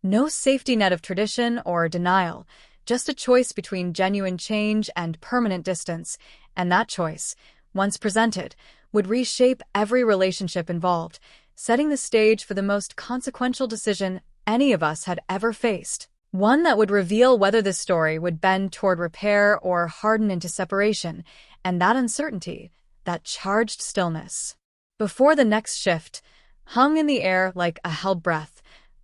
no safety net of tradition or denial, just a choice between genuine change and permanent distance, and that choice once presented, would reshape every relationship involved, setting the stage for the most consequential decision any of us had ever faced. One that would reveal whether this story would bend toward repair or harden into separation, and that uncertainty, that charged stillness, before the next shift, hung in the air like a held breath,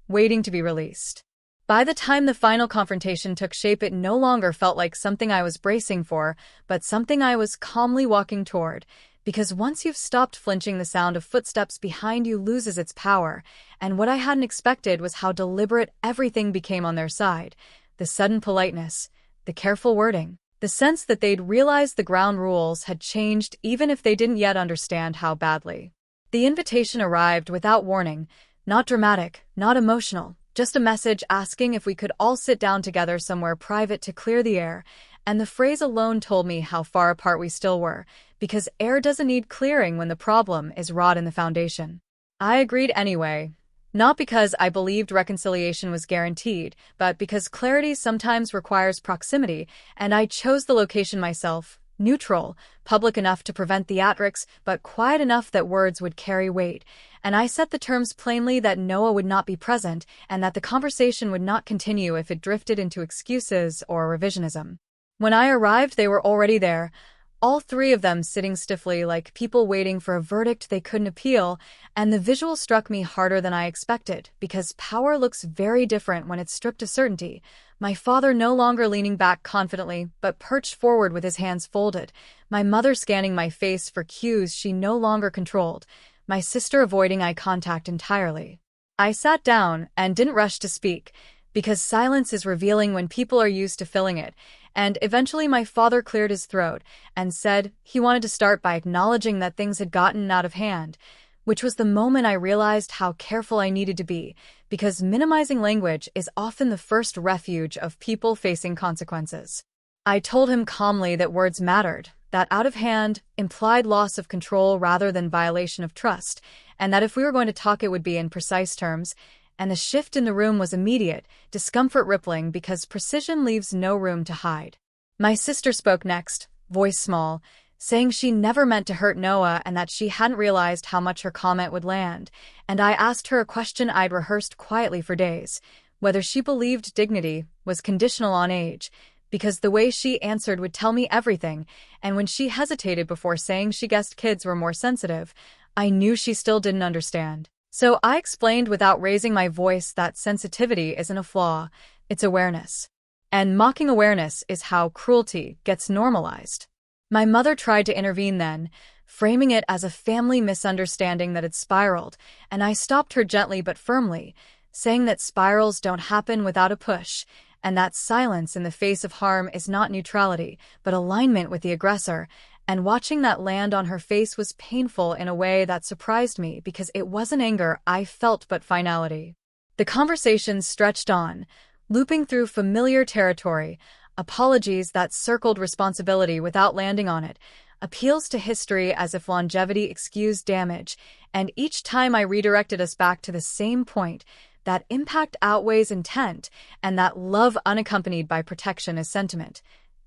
waiting to be released. By the time the final confrontation took shape, it no longer felt like something I was bracing for, but something I was calmly walking toward, because once you've stopped flinching, the sound of footsteps behind you loses its power, and what I hadn't expected was how deliberate everything became on their side. The sudden politeness, the careful wording, the sense that they'd realized the ground rules had changed even if they didn't yet understand how badly. The invitation arrived without warning, not dramatic, not emotional, just a message asking if we could all sit down together somewhere private to clear the air, and the phrase alone told me how far apart we still were, because air doesn't need clearing when the problem is wrought in the foundation. I agreed anyway, not because I believed reconciliation was guaranteed, but because clarity sometimes requires proximity, and I chose the location myself, neutral, public enough to prevent theatrics, but quiet enough that words would carry weight, and I set the terms plainly that Noah would not be present, and that the conversation would not continue if it drifted into excuses or revisionism. When I arrived, they were already there, all three of them sitting stiffly like people waiting for a verdict they couldn't appeal, and the visual struck me harder than I expected, because power looks very different when it's stripped of certainty. My father no longer leaning back confidently, but perched forward with his hands folded, my mother scanning my face for cues she no longer controlled, my sister avoiding eye contact entirely. I sat down and didn't rush to speak, because silence is revealing when people are used to filling it, and eventually my father cleared his throat and said he wanted to start by acknowledging that things had gotten out of hand, which was the moment I realized how careful I needed to be, because minimizing language is often the first refuge of people facing consequences. I told him calmly that words mattered, that out of hand implied loss of control rather than violation of trust, and that if we were going to talk it would be in precise terms, and the shift in the room was immediate, discomfort rippling because precision leaves no room to hide. My sister spoke next, voice small, saying she never meant to hurt Noah and that she hadn't realized how much her comment would land, and I asked her a question I'd rehearsed quietly for days, whether she believed dignity was conditional on age, because the way she answered would tell me everything, and when she hesitated before saying she guessed kids were more sensitive, I knew she still didn't understand. So I explained without raising my voice that sensitivity isn't a flaw, it's awareness. And mocking awareness is how cruelty gets normalized. My mother tried to intervene then, framing it as a family misunderstanding that had spiraled, and I stopped her gently but firmly, saying that spirals don't happen without a push, and that silence in the face of harm is not neutrality, but alignment with the aggressor, and watching that land on her face was painful in a way that surprised me because it wasn't anger I felt but finality. The conversation stretched on, looping through familiar territory, apologies that circled responsibility without landing on it, appeals to history as if longevity excused damage, and each time I redirected us back to the same point, that impact outweighs intent, and that love unaccompanied by protection is sentiment,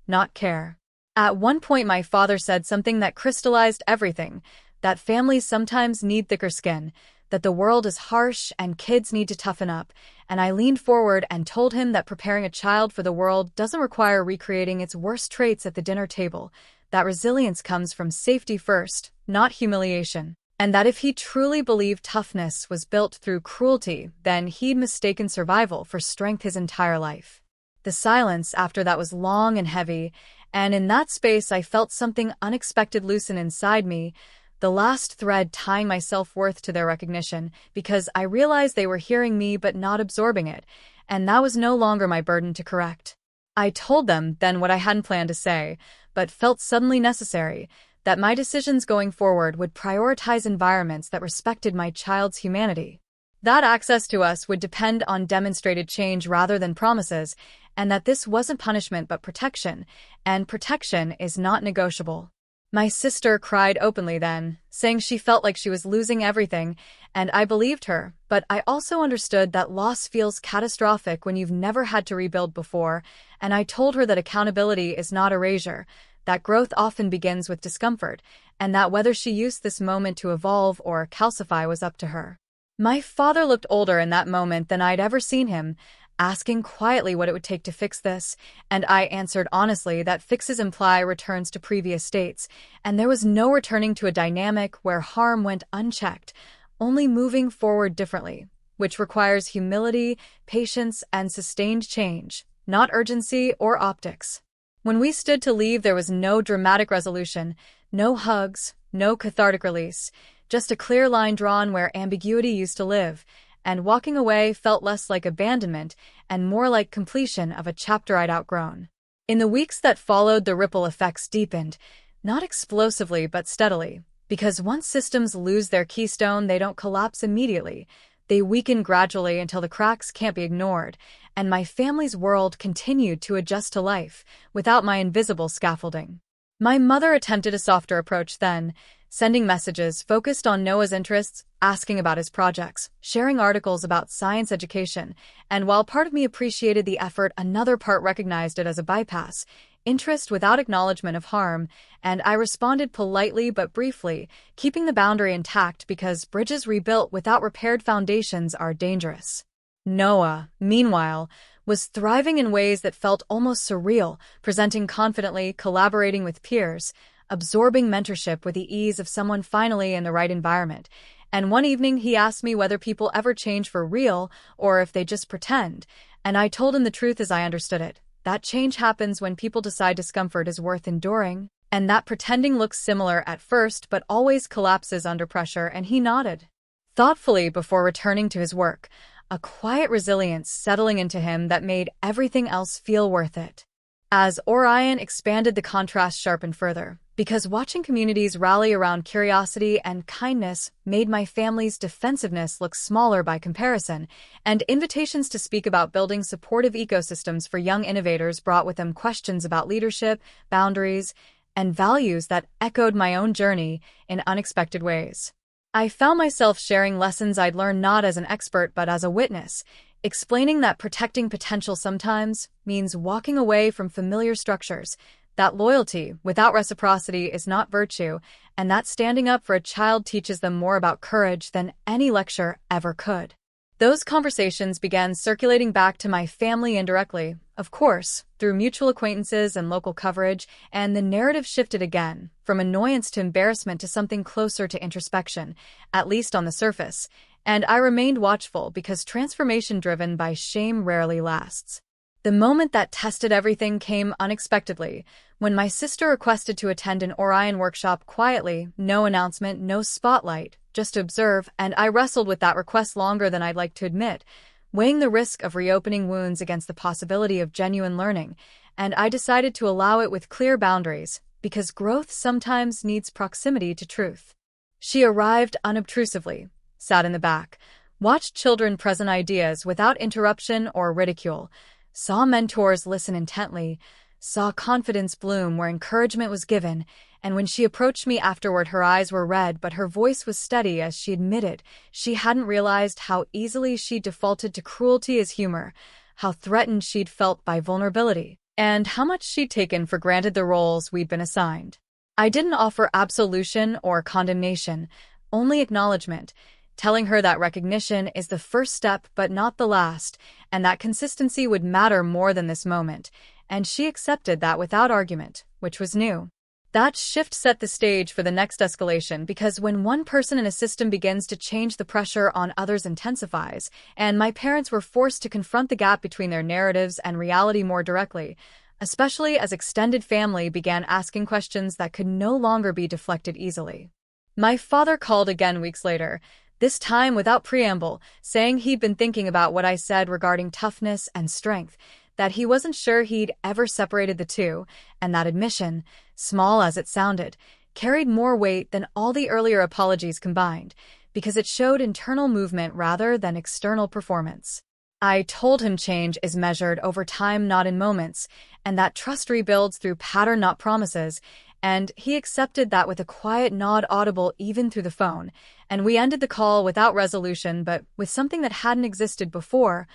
not care. At one point my father said something that crystallized everything, that families sometimes need thicker skin, that the world is harsh and kids need to toughen up, and I leaned forward and told him that preparing a child for the world doesn't require recreating its worst traits at the dinner table, that resilience comes from safety first, not humiliation, and that if he truly believed toughness was built through cruelty, then he'd mistaken survival for strength his entire life. The silence after that was long and heavy, and in that space I felt something unexpected loosen inside me, the last thread tying my self-worth to their recognition, because I realized they were hearing me but not absorbing it, and that was no longer my burden to correct. I told them then what I hadn't planned to say, but felt suddenly necessary, that my decisions going forward would prioritize environments that respected my child's humanity. That access to us would depend on demonstrated change rather than promises, and that this wasn't punishment but protection, and protection is not negotiable. My sister cried openly then, saying she felt like she was losing everything, and I believed her, but I also understood that loss feels catastrophic when you've never had to rebuild before, and I told her that accountability is not erasure, that growth often begins with discomfort, and that whether she used this moment to evolve or calcify was up to her. My father looked older in that moment than I'd ever seen him, asking quietly what it would take to fix this, and I answered honestly that fixes imply returns to previous states, and there was no returning to a dynamic where harm went unchecked, only moving forward differently, which requires humility, patience, and sustained change, not urgency or optics. When we stood to leave, there was no dramatic resolution, no hugs, no cathartic release, just a clear line drawn where ambiguity used to live, and walking away felt less like abandonment and more like completion of a chapter I'd outgrown. In the weeks that followed, the ripple effects deepened, not explosively but steadily, because once systems lose their keystone, they don't collapse immediately. They weaken gradually until the cracks can't be ignored, and my family's world continued to adjust to life without my invisible scaffolding. My mother attempted a softer approach then, sending messages focused on Noah's interests, asking about his projects, sharing articles about science education, and while part of me appreciated the effort, another part recognized it as a bypass, interest without acknowledgement of harm, and I responded politely but briefly, keeping the boundary intact because bridges rebuilt without repaired foundations are dangerous. Noah, meanwhile, was thriving in ways that felt almost surreal, presenting confidently, collaborating with peers, absorbing mentorship with the ease of someone finally in the right environment. And one evening he asked me whether people ever change for real or if they just pretend, and I told him the truth as I understood it. That change happens when people decide discomfort is worth enduring, and that pretending looks similar at first but always collapses under pressure, and he nodded thoughtfully before returning to his work, a quiet resilience settling into him that made everything else feel worth it. As Orion expanded, the contrast sharpened further, because watching communities rally around curiosity and kindness made my family's defensiveness look smaller by comparison, and invitations to speak about building supportive ecosystems for young innovators brought with them questions about leadership, boundaries, and values that echoed my own journey in unexpected ways. I found myself sharing lessons I'd learned not as an expert but as a witness, explaining that protecting potential sometimes means walking away from familiar structures, that loyalty without reciprocity is not virtue, and that standing up for a child teaches them more about courage than any lecture ever could. Those conversations began circulating back to my family indirectly, of course, through mutual acquaintances and local coverage, and the narrative shifted again, from annoyance to embarrassment to something closer to introspection, at least on the surface, and I remained watchful because transformation driven by shame rarely lasts. The moment that tested everything came unexpectedly, when my sister requested to attend an Orion workshop quietly, no announcement, no spotlight, just to observe, and I wrestled with that request longer than I'd like to admit, weighing the risk of reopening wounds against the possibility of genuine learning, and I decided to allow it with clear boundaries, because growth sometimes needs proximity to truth. She arrived unobtrusively, sat in the back, watched children present ideas without interruption or ridicule, saw mentors listen intently, saw confidence bloom where encouragement was given, and when she approached me afterward, her eyes were red but her voice was steady as she admitted she hadn't realized how easily she defaulted to cruelty as humor, how threatened she'd felt by vulnerability, and how much she'd taken for granted the roles we'd been assigned. I didn't offer absolution or condemnation, only acknowledgement, telling her that recognition is the first step but not the last, and that consistency would matter more than this moment, and she accepted that without argument, which was new. That shift set the stage for the next escalation, because when one person in a system begins to change, the pressure on others intensifies, and my parents were forced to confront the gap between their narratives and reality more directly, especially as extended family began asking questions that could no longer be deflected easily. My father called again weeks later, this time without preamble, saying he'd been thinking about what I said regarding toughness and strength, that he wasn't sure he'd ever separated the two, and that admission, small as it sounded, carried more weight than all the earlier apologies combined, because it showed internal movement rather than external performance. I told him change is measured over time, not in moments, and that trust rebuilds through pattern, not promises, and he accepted that with a quiet nod audible even through the phone, and we ended the call without resolution but with something that hadn't existed before,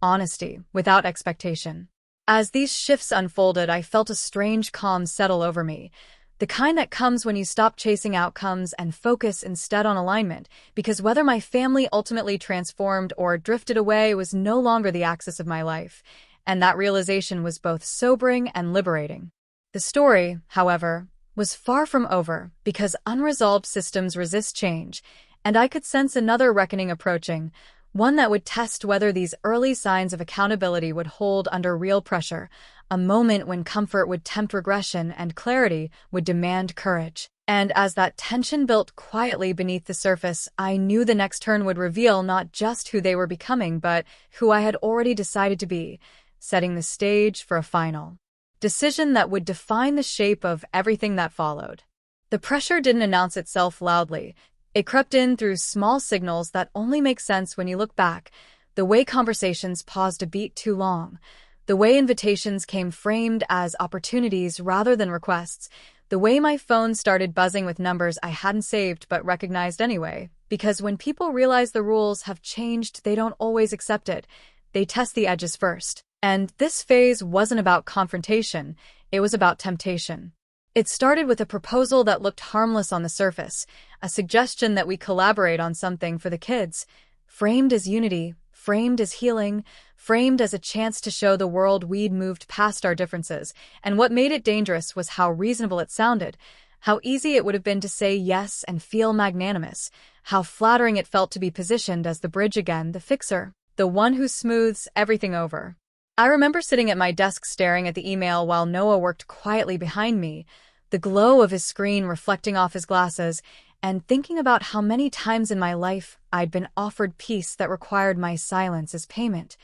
honesty without expectation. As these shifts unfolded, I felt a strange calm settle over me, the kind that comes when you stop chasing outcomes and focus instead on alignment, because whether my family ultimately transformed or drifted away was no longer the axis of my life, and that realization was both sobering and liberating. The story, however, was far from over, because unresolved systems resist change, and I could sense another reckoning approaching, one that would test whether these early signs of accountability would hold under real pressure, a moment when comfort would tempt regression and clarity would demand courage. And as that tension built quietly beneath the surface, I knew the next turn would reveal not just who they were becoming, but who I had already decided to be, setting the stage for a final decision that would define the shape of everything that followed. The pressure didn't announce itself loudly. It crept in through small signals that only make sense when you look back, the way conversations paused a beat too long, the way invitations came framed as opportunities rather than requests, the way my phone started buzzing with numbers I hadn't saved but recognized anyway, because when people realize the rules have changed, they don't always accept it. They test the edges first. And this phase wasn't about confrontation, it was about temptation. It started with a proposal that looked harmless on the surface, a suggestion that we collaborate on something for the kids, framed as unity, framed as healing, framed as a chance to show the world we'd moved past our differences. And what made it dangerous was how reasonable it sounded, how easy it would have been to say yes and feel magnanimous, how flattering it felt to be positioned as the bridge again, the fixer, the one who smooths everything over. I remember sitting at my desk staring at the email while Noah worked quietly behind me, the glow of his screen reflecting off his glasses, and thinking about how many times in my life I'd been offered peace that required my silence as payment,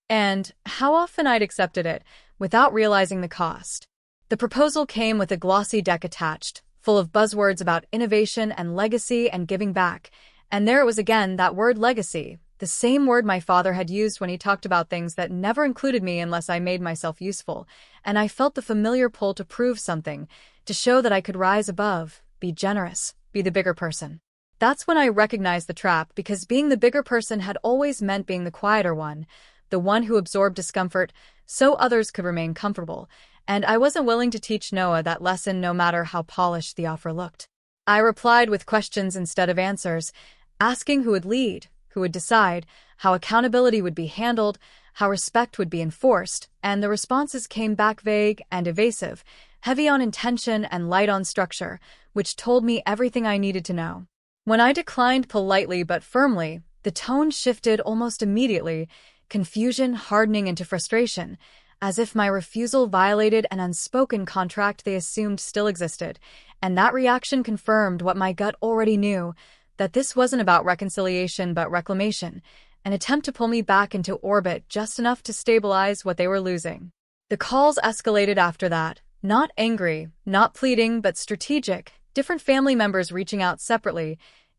and how often I'd accepted it without realizing the cost. The proposal came with a glossy deck attached, full of buzzwords about innovation and legacy and giving back, and there it was again, that word legacy, the same word my father had used when he talked about things that never included me unless I made myself useful, and I felt the familiar pull to prove something, to show that I could rise above, be generous, be the bigger person. That's when I recognized the trap, because being the bigger person had always meant being the quieter one, the one who absorbed discomfort so others could remain comfortable, and I wasn't willing to teach Noah that lesson no matter how polished the offer looked. I replied with questions instead of answers, asking who would lead, who would decide, how accountability would be handled, how respect would be enforced, and the responses came back vague and evasive, heavy on intention and light on structure, which told me everything I needed to know. When I declined politely but firmly, the tone shifted almost immediately, confusion hardening into frustration, as if my refusal violated an unspoken contract they assumed still existed, and that reaction confirmed what my gut already knew, that this wasn't about reconciliation but reclamation, an attempt to pull me back into orbit just enough to stabilize what they were losing. The calls escalated after that, not angry, not pleading, but strategic, different family members reaching out separately,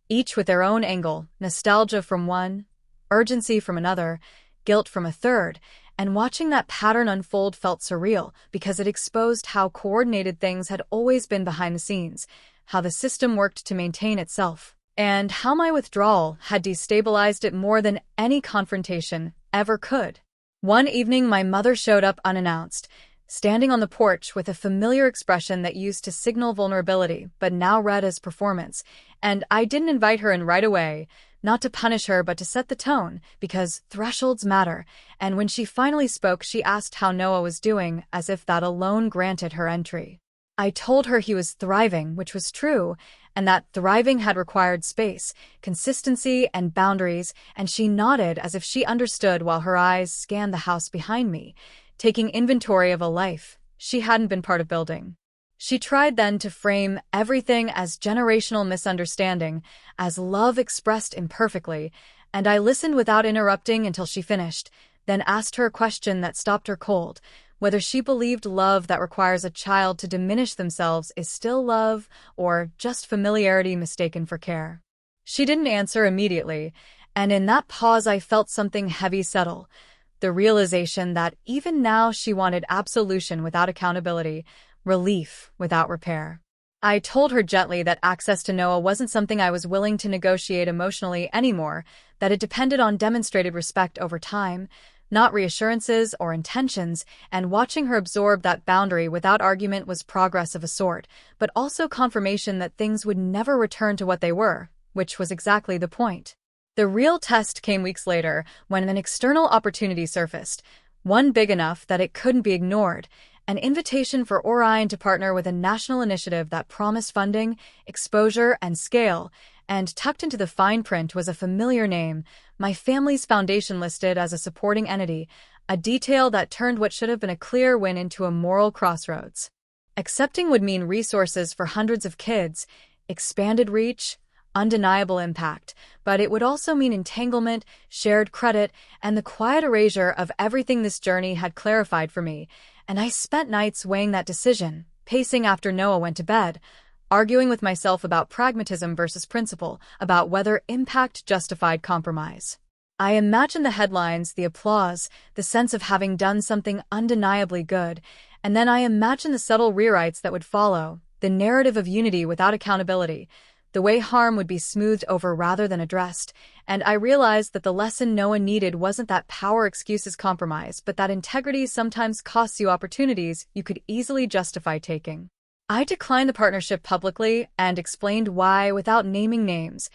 each with their own angle, nostalgia from one, urgency from another, guilt from a third, and watching that pattern unfold felt surreal because it exposed how coordinated things had always been behind the scenes, how the system worked to maintain itself, and how my withdrawal had destabilized it more than any confrontation ever could. One evening, my mother showed up unannounced, standing on the porch with a familiar expression that used to signal vulnerability but now read as performance, and I didn't invite her in right away, not to punish her but to set the tone, because thresholds matter, and when she finally spoke she asked how Noah was doing, as if that alone granted her entry. I told her he was thriving, which was true, and that thriving had required space, consistency, and boundaries, and she nodded as if she understood while her eyes scanned the house behind me, taking inventory of a life she hadn't been part of building. She tried then to frame everything as generational misunderstanding, as love expressed imperfectly, and I listened without interrupting until she finished, then asked her a question that stopped her cold, whether she believed love that requires a child to diminish themselves is still love, or just familiarity mistaken for care. She didn't answer immediately, and in that pause I felt something heavy settle, the realization that even now she wanted absolution without accountability, relief without repair. I told her gently that access to Noah wasn't something I was willing to negotiate emotionally anymore, that it depended on demonstrated respect over time, not reassurances or intentions, and watching her absorb that boundary without argument was progress of a sort, but also confirmation that things would never return to what they were, which was exactly the point. The real test came weeks later, when an external opportunity surfaced, one big enough that it couldn't be ignored, an invitation for Orion to partner with a national initiative that promised funding, exposure, and scale, and tucked into the fine print was a familiar name, my family's foundation listed as a supporting entity, a detail that turned what should have been a clear win into a moral crossroads. Accepting would mean resources for hundreds of kids, expanded reach, undeniable impact, but it would also mean entanglement, shared credit, and the quiet erasure of everything this journey had clarified for me, and I spent nights weighing that decision, pacing after Noah went to bed, arguing with myself about pragmatism versus principle, about whether impact justified compromise. I imagined the headlines, the applause, the sense of having done something undeniably good, and then I imagined the subtle rewrites that would follow, the narrative of unity without accountability, the way harm would be smoothed over rather than addressed, and I realized that the lesson Noah needed wasn't that power excuses compromise, but that integrity sometimes costs you opportunities you could easily justify taking. I declined the partnership publicly and explained why without naming names,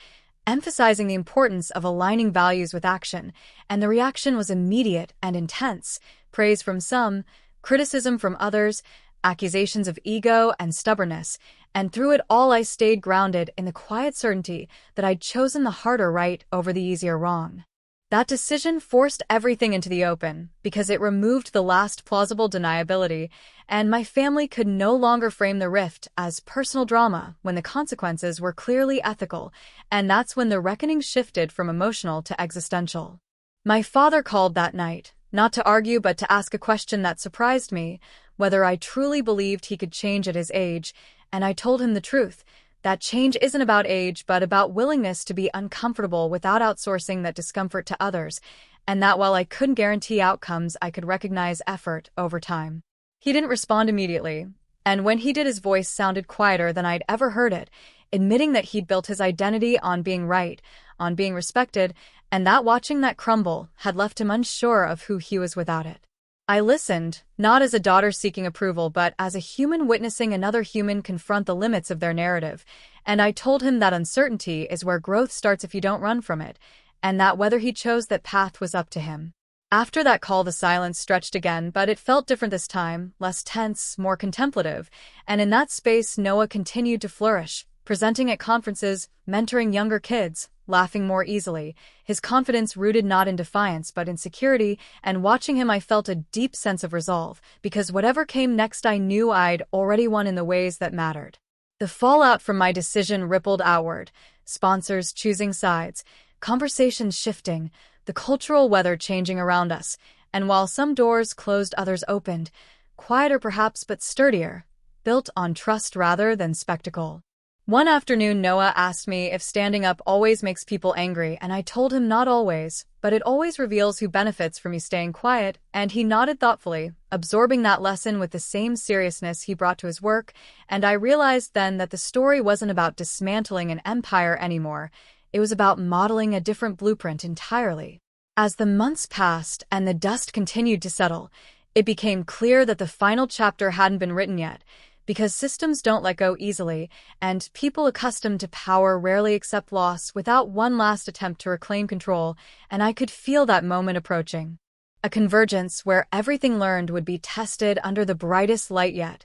emphasizing the importance of aligning values with action, and the reaction was immediate and intense, praise from some, criticism from others, accusations of ego and stubbornness, and through it all I stayed grounded in the quiet certainty that I'd chosen the harder right over the easier wrong. That decision forced everything into the open, because it removed the last plausible deniability, and my family could no longer frame the rift as personal drama when the consequences were clearly ethical, and that's when the reckoning shifted from emotional to existential. My father called that night, not to argue but to ask a question that surprised me, whether I truly believed he could change at his age, and I told him the truth. That change isn't about age, but about willingness to be uncomfortable without outsourcing that discomfort to others, and that while I couldn't guarantee outcomes, I could recognize effort over time. He didn't respond immediately, and when he did, his voice sounded quieter than I'd ever heard it, admitting that he'd built his identity on being right, on being respected, and that watching that crumble had left him unsure of who he was without it. I listened, not as a daughter seeking approval, but as a human witnessing another human confront the limits of their narrative, and I told him that uncertainty is where growth starts if you don't run from it, and that whether he chose that path was up to him. After that call, the silence stretched again, but it felt different this time, less tense, more contemplative, and in that space Noah continued to flourish, presenting at conferences, mentoring younger kids, laughing more easily, his confidence rooted not in defiance but in security, and watching him I felt a deep sense of resolve, because whatever came next I knew I'd already won in the ways that mattered. The fallout from my decision rippled outward, sponsors choosing sides, conversations shifting, the cultural weather changing around us, and while some doors closed others opened, quieter perhaps but sturdier, built on trust rather than spectacle. One afternoon, Noah asked me if standing up always makes people angry, and I told him not always, but it always reveals who benefits from you staying quiet, and he nodded thoughtfully, absorbing that lesson with the same seriousness he brought to his work, and I realized then that the story wasn't about dismantling an empire anymore. It was about modeling a different blueprint entirely. As the months passed and the dust continued to settle, it became clear that the final chapter hadn't been written yet, because systems don't let go easily, and people accustomed to power rarely accept loss without one last attempt to reclaim control, and I could feel that moment approaching. A convergence where everything learned would be tested under the brightest light yet,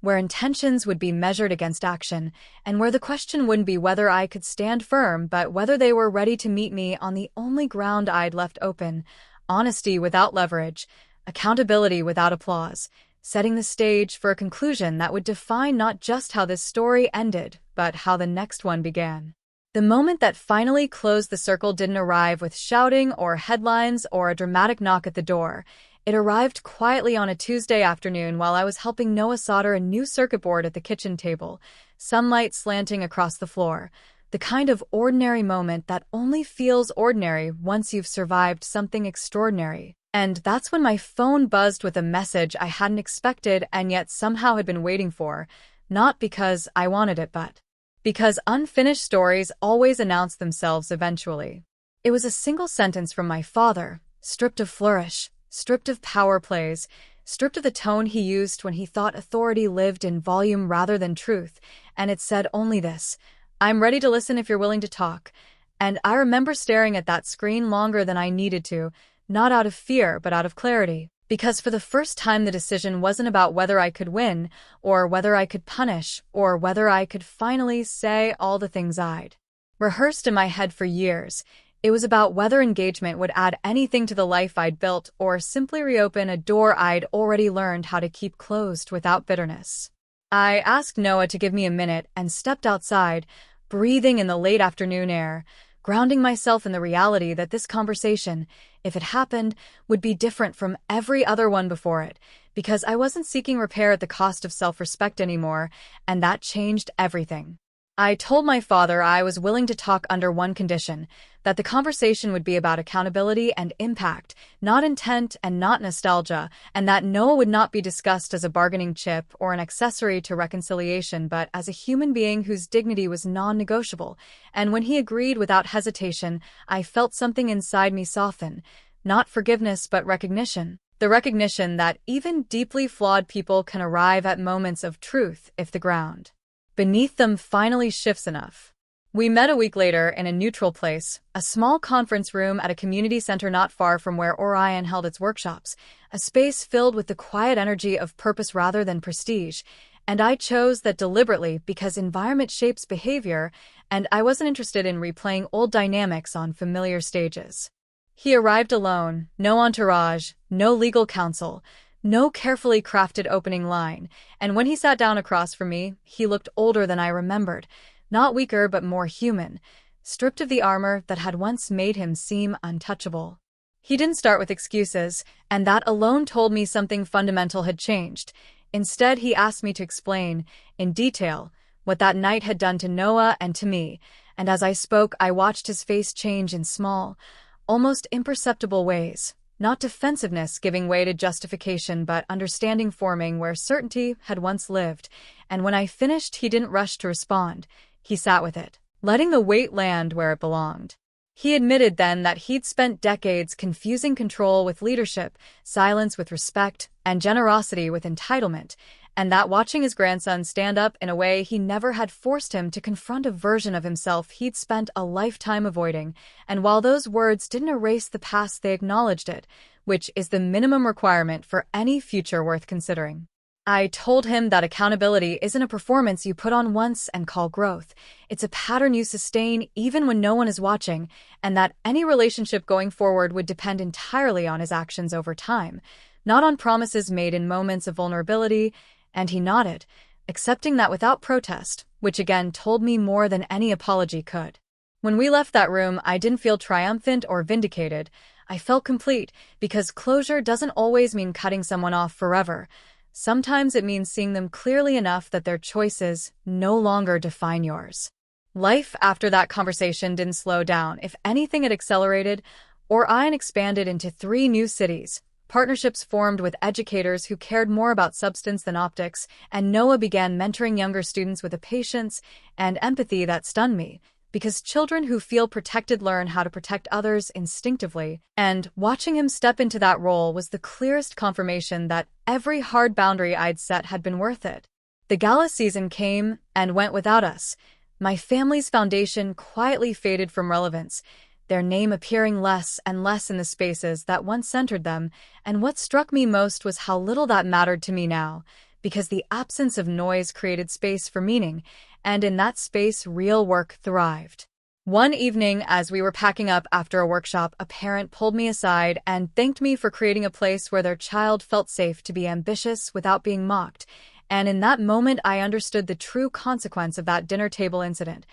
where intentions would be measured against action, and where the question wouldn't be whether I could stand firm, but whether they were ready to meet me on the only ground I'd left open: honesty without leverage, accountability without applause, setting the stage for a conclusion that would define not just how this story ended, but how the next one began. The moment that finally closed the circle didn't arrive with shouting or headlines or a dramatic knock at the door. It arrived quietly on a Tuesday afternoon while I was helping Noah solder a new circuit board at the kitchen table, sunlight slanting across the floor, the kind of ordinary moment that only feels ordinary once you've survived something extraordinary. And that's when my phone buzzed with a message I hadn't expected and yet somehow had been waiting for, not because I wanted it, but because unfinished stories always announce themselves eventually. It was a single sentence from my father, stripped of flourish, stripped of power plays, stripped of the tone he used when he thought authority lived in volume rather than truth, and it said only this: "I'm ready to listen if you're willing to talk." And I remember staring at that screen longer than I needed to, not out of fear, but out of clarity. Because for the first time the decision wasn't about whether I could win, or whether I could punish, or whether I could finally say all the things I'd rehearsed in my head for years. It was about whether engagement would add anything to the life I'd built, or simply reopen a door I'd already learned how to keep closed without bitterness. I asked Noah to give me a minute and stepped outside, breathing in the late afternoon air, grounding myself in the reality that this conversation, if it happened, would be different from every other one before it, because I wasn't seeking repair at the cost of self-respect anymore, and that changed everything. I told my father I was willing to talk under one condition: that the conversation would be about accountability and impact, not intent and not nostalgia, and that Noah would not be discussed as a bargaining chip or an accessory to reconciliation, but as a human being whose dignity was non-negotiable. And when he agreed without hesitation, I felt something inside me soften, not forgiveness but recognition. The recognition that even deeply flawed people can arrive at moments of truth if the ground beneath them finally shifts enough. We met a week later in a neutral place, a small conference room at a community center not far from where Orion held its workshops, a space filled with the quiet energy of purpose rather than prestige. And I chose that deliberately because environment shapes behavior, and I wasn't interested in replaying old dynamics on familiar stages. He arrived alone, no entourage, no legal counsel, no carefully crafted opening line, and when he sat down across from me, he looked older than I remembered, not weaker but more human, stripped of the armor that had once made him seem untouchable. He didn't start with excuses, and that alone told me something fundamental had changed. Instead, he asked me to explain, in detail, what that night had done to Noah and to me, and as I spoke, I watched his face change in small, almost imperceptible ways. Not defensiveness giving way to justification, but understanding forming where certainty had once lived. And when I finished, he didn't rush to respond. He sat with it, letting the weight land where it belonged. He admitted then that he'd spent decades confusing control with leadership, silence with respect, and generosity with entitlement, and that watching his grandson stand up in a way he never had forced him to confront a version of himself he'd spent a lifetime avoiding. And while those words didn't erase the past, they acknowledged it, which is the minimum requirement for any future worth considering. I told him that accountability isn't a performance you put on once and call growth. It's a pattern you sustain even when no one is watching, and that any relationship going forward would depend entirely on his actions over time, not on promises made in moments of vulnerability. And he nodded, accepting that without protest, which again told me more than any apology could. When we left that room, I didn't feel triumphant or vindicated. I felt complete, because closure doesn't always mean cutting someone off forever. Sometimes it means seeing them clearly enough that their choices no longer define yours. Life after that conversation didn't slow down. If anything, it accelerated. Orion expanded into 3 new cities. Partnerships formed with educators who cared more about substance than optics, and Noah began mentoring younger students with a patience and empathy that stunned me, because children who feel protected learn how to protect others instinctively, and watching him step into that role was the clearest confirmation that every hard boundary I'd set had been worth it. The gala season came and went without us. My family's foundation quietly faded from relevance, their name appearing less and less in the spaces that once centered them, and what struck me most was how little that mattered to me now, because the absence of noise created space for meaning, and in that space real work thrived. One evening, as we were packing up after a workshop, a parent pulled me aside and thanked me for creating a place where their child felt safe to be ambitious without being mocked, and in that moment I understood the true consequence of that dinner table incident.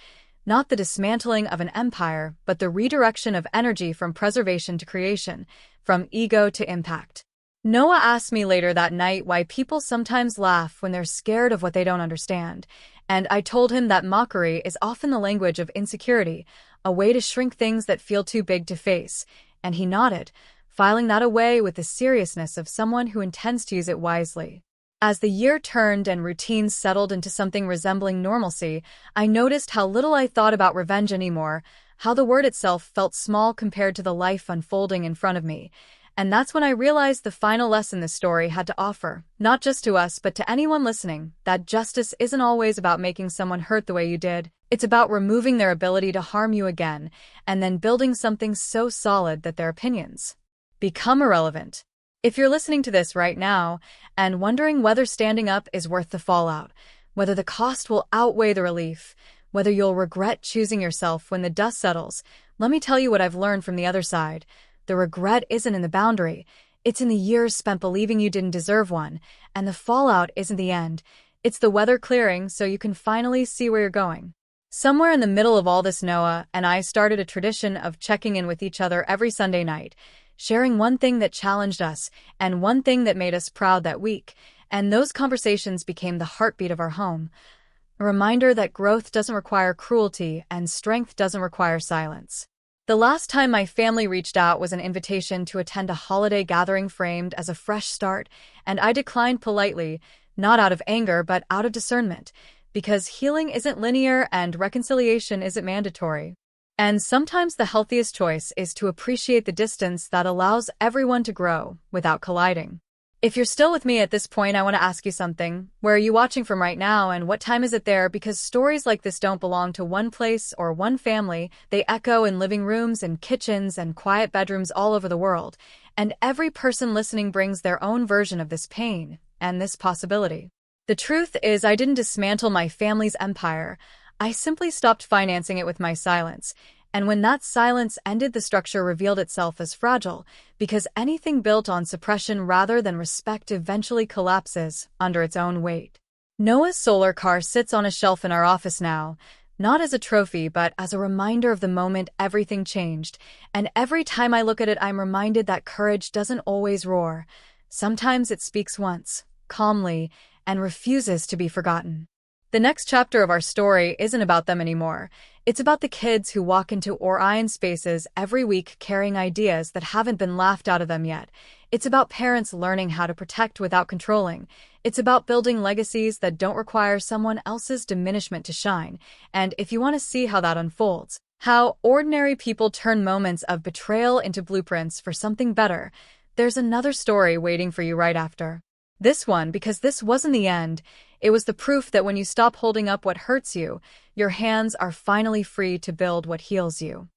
Not the dismantling of an empire, but the redirection of energy from preservation to creation, from ego to impact. Noah asked me later that night why people sometimes laugh when they're scared of what they don't understand, and I told him that mockery is often the language of insecurity, a way to shrink things that feel too big to face, and he nodded, filing that away with the seriousness of someone who intends to use it wisely. As the year turned and routines settled into something resembling normalcy, I noticed how little I thought about revenge anymore. how the word itself felt small compared to the life unfolding in front of me. And that's when I realized the final lesson this story had to offer, not just to us but to anyone listening, that justice isn't always about making someone hurt the way you did. It's about removing their ability to harm you again, and then building something so solid that their opinions become irrelevant. If you're listening to this right now and wondering whether standing up is worth the fallout, whether the cost will outweigh the relief, whether you'll regret choosing yourself when the dust settles, let me tell you what I've learned from the other side. The regret isn't in the boundary, it's in the years spent believing you didn't deserve one, and the fallout isn't the end, it's the weather clearing so you can finally see where you're going. Somewhere in the middle of all this, Noah and I started a tradition of checking in with each other every Sunday night, sharing one thing that challenged us and one thing that made us proud that week, and those conversations became the heartbeat of our home. A reminder that growth doesn't require cruelty and strength doesn't require silence. The last time my family reached out was an invitation to attend a holiday gathering framed as a fresh start, and I declined politely, not out of anger but out of discernment, because healing isn't linear and reconciliation isn't mandatory. And sometimes the healthiest choice is to appreciate the distance that allows everyone to grow without colliding. If you're still with me at this point, I want to ask you something. Where are you watching from right now, and what time is it there? Because stories like this don't belong to one place or one family. They echo in living rooms and kitchens and quiet bedrooms all over the world. And every person listening brings their own version of this pain and this possibility. The truth is, I didn't dismantle my family's empire. I simply stopped financing it with my silence. And when that silence ended, the structure revealed itself as fragile, because anything built on suppression rather than respect eventually collapses under its own weight. Noah's solar car sits on a shelf in our office now, not as a trophy but as a reminder of the moment everything changed, and every time I look at it I'm reminded that courage doesn't always roar. Sometimes it speaks once, calmly, and refuses to be forgotten. The next chapter of our story isn't about them anymore. It's about the kids who walk into Orion spaces every week carrying ideas that haven't been laughed out of them yet. It's about parents learning how to protect without controlling. It's about building legacies that don't require someone else's diminishment to shine. And if you want to see how that unfolds, how ordinary people turn moments of betrayal into blueprints for something better, there's another story waiting for you right after this one, because this wasn't the end. It was the proof that when you stop holding up what hurts you, your hands are finally free to build what heals you.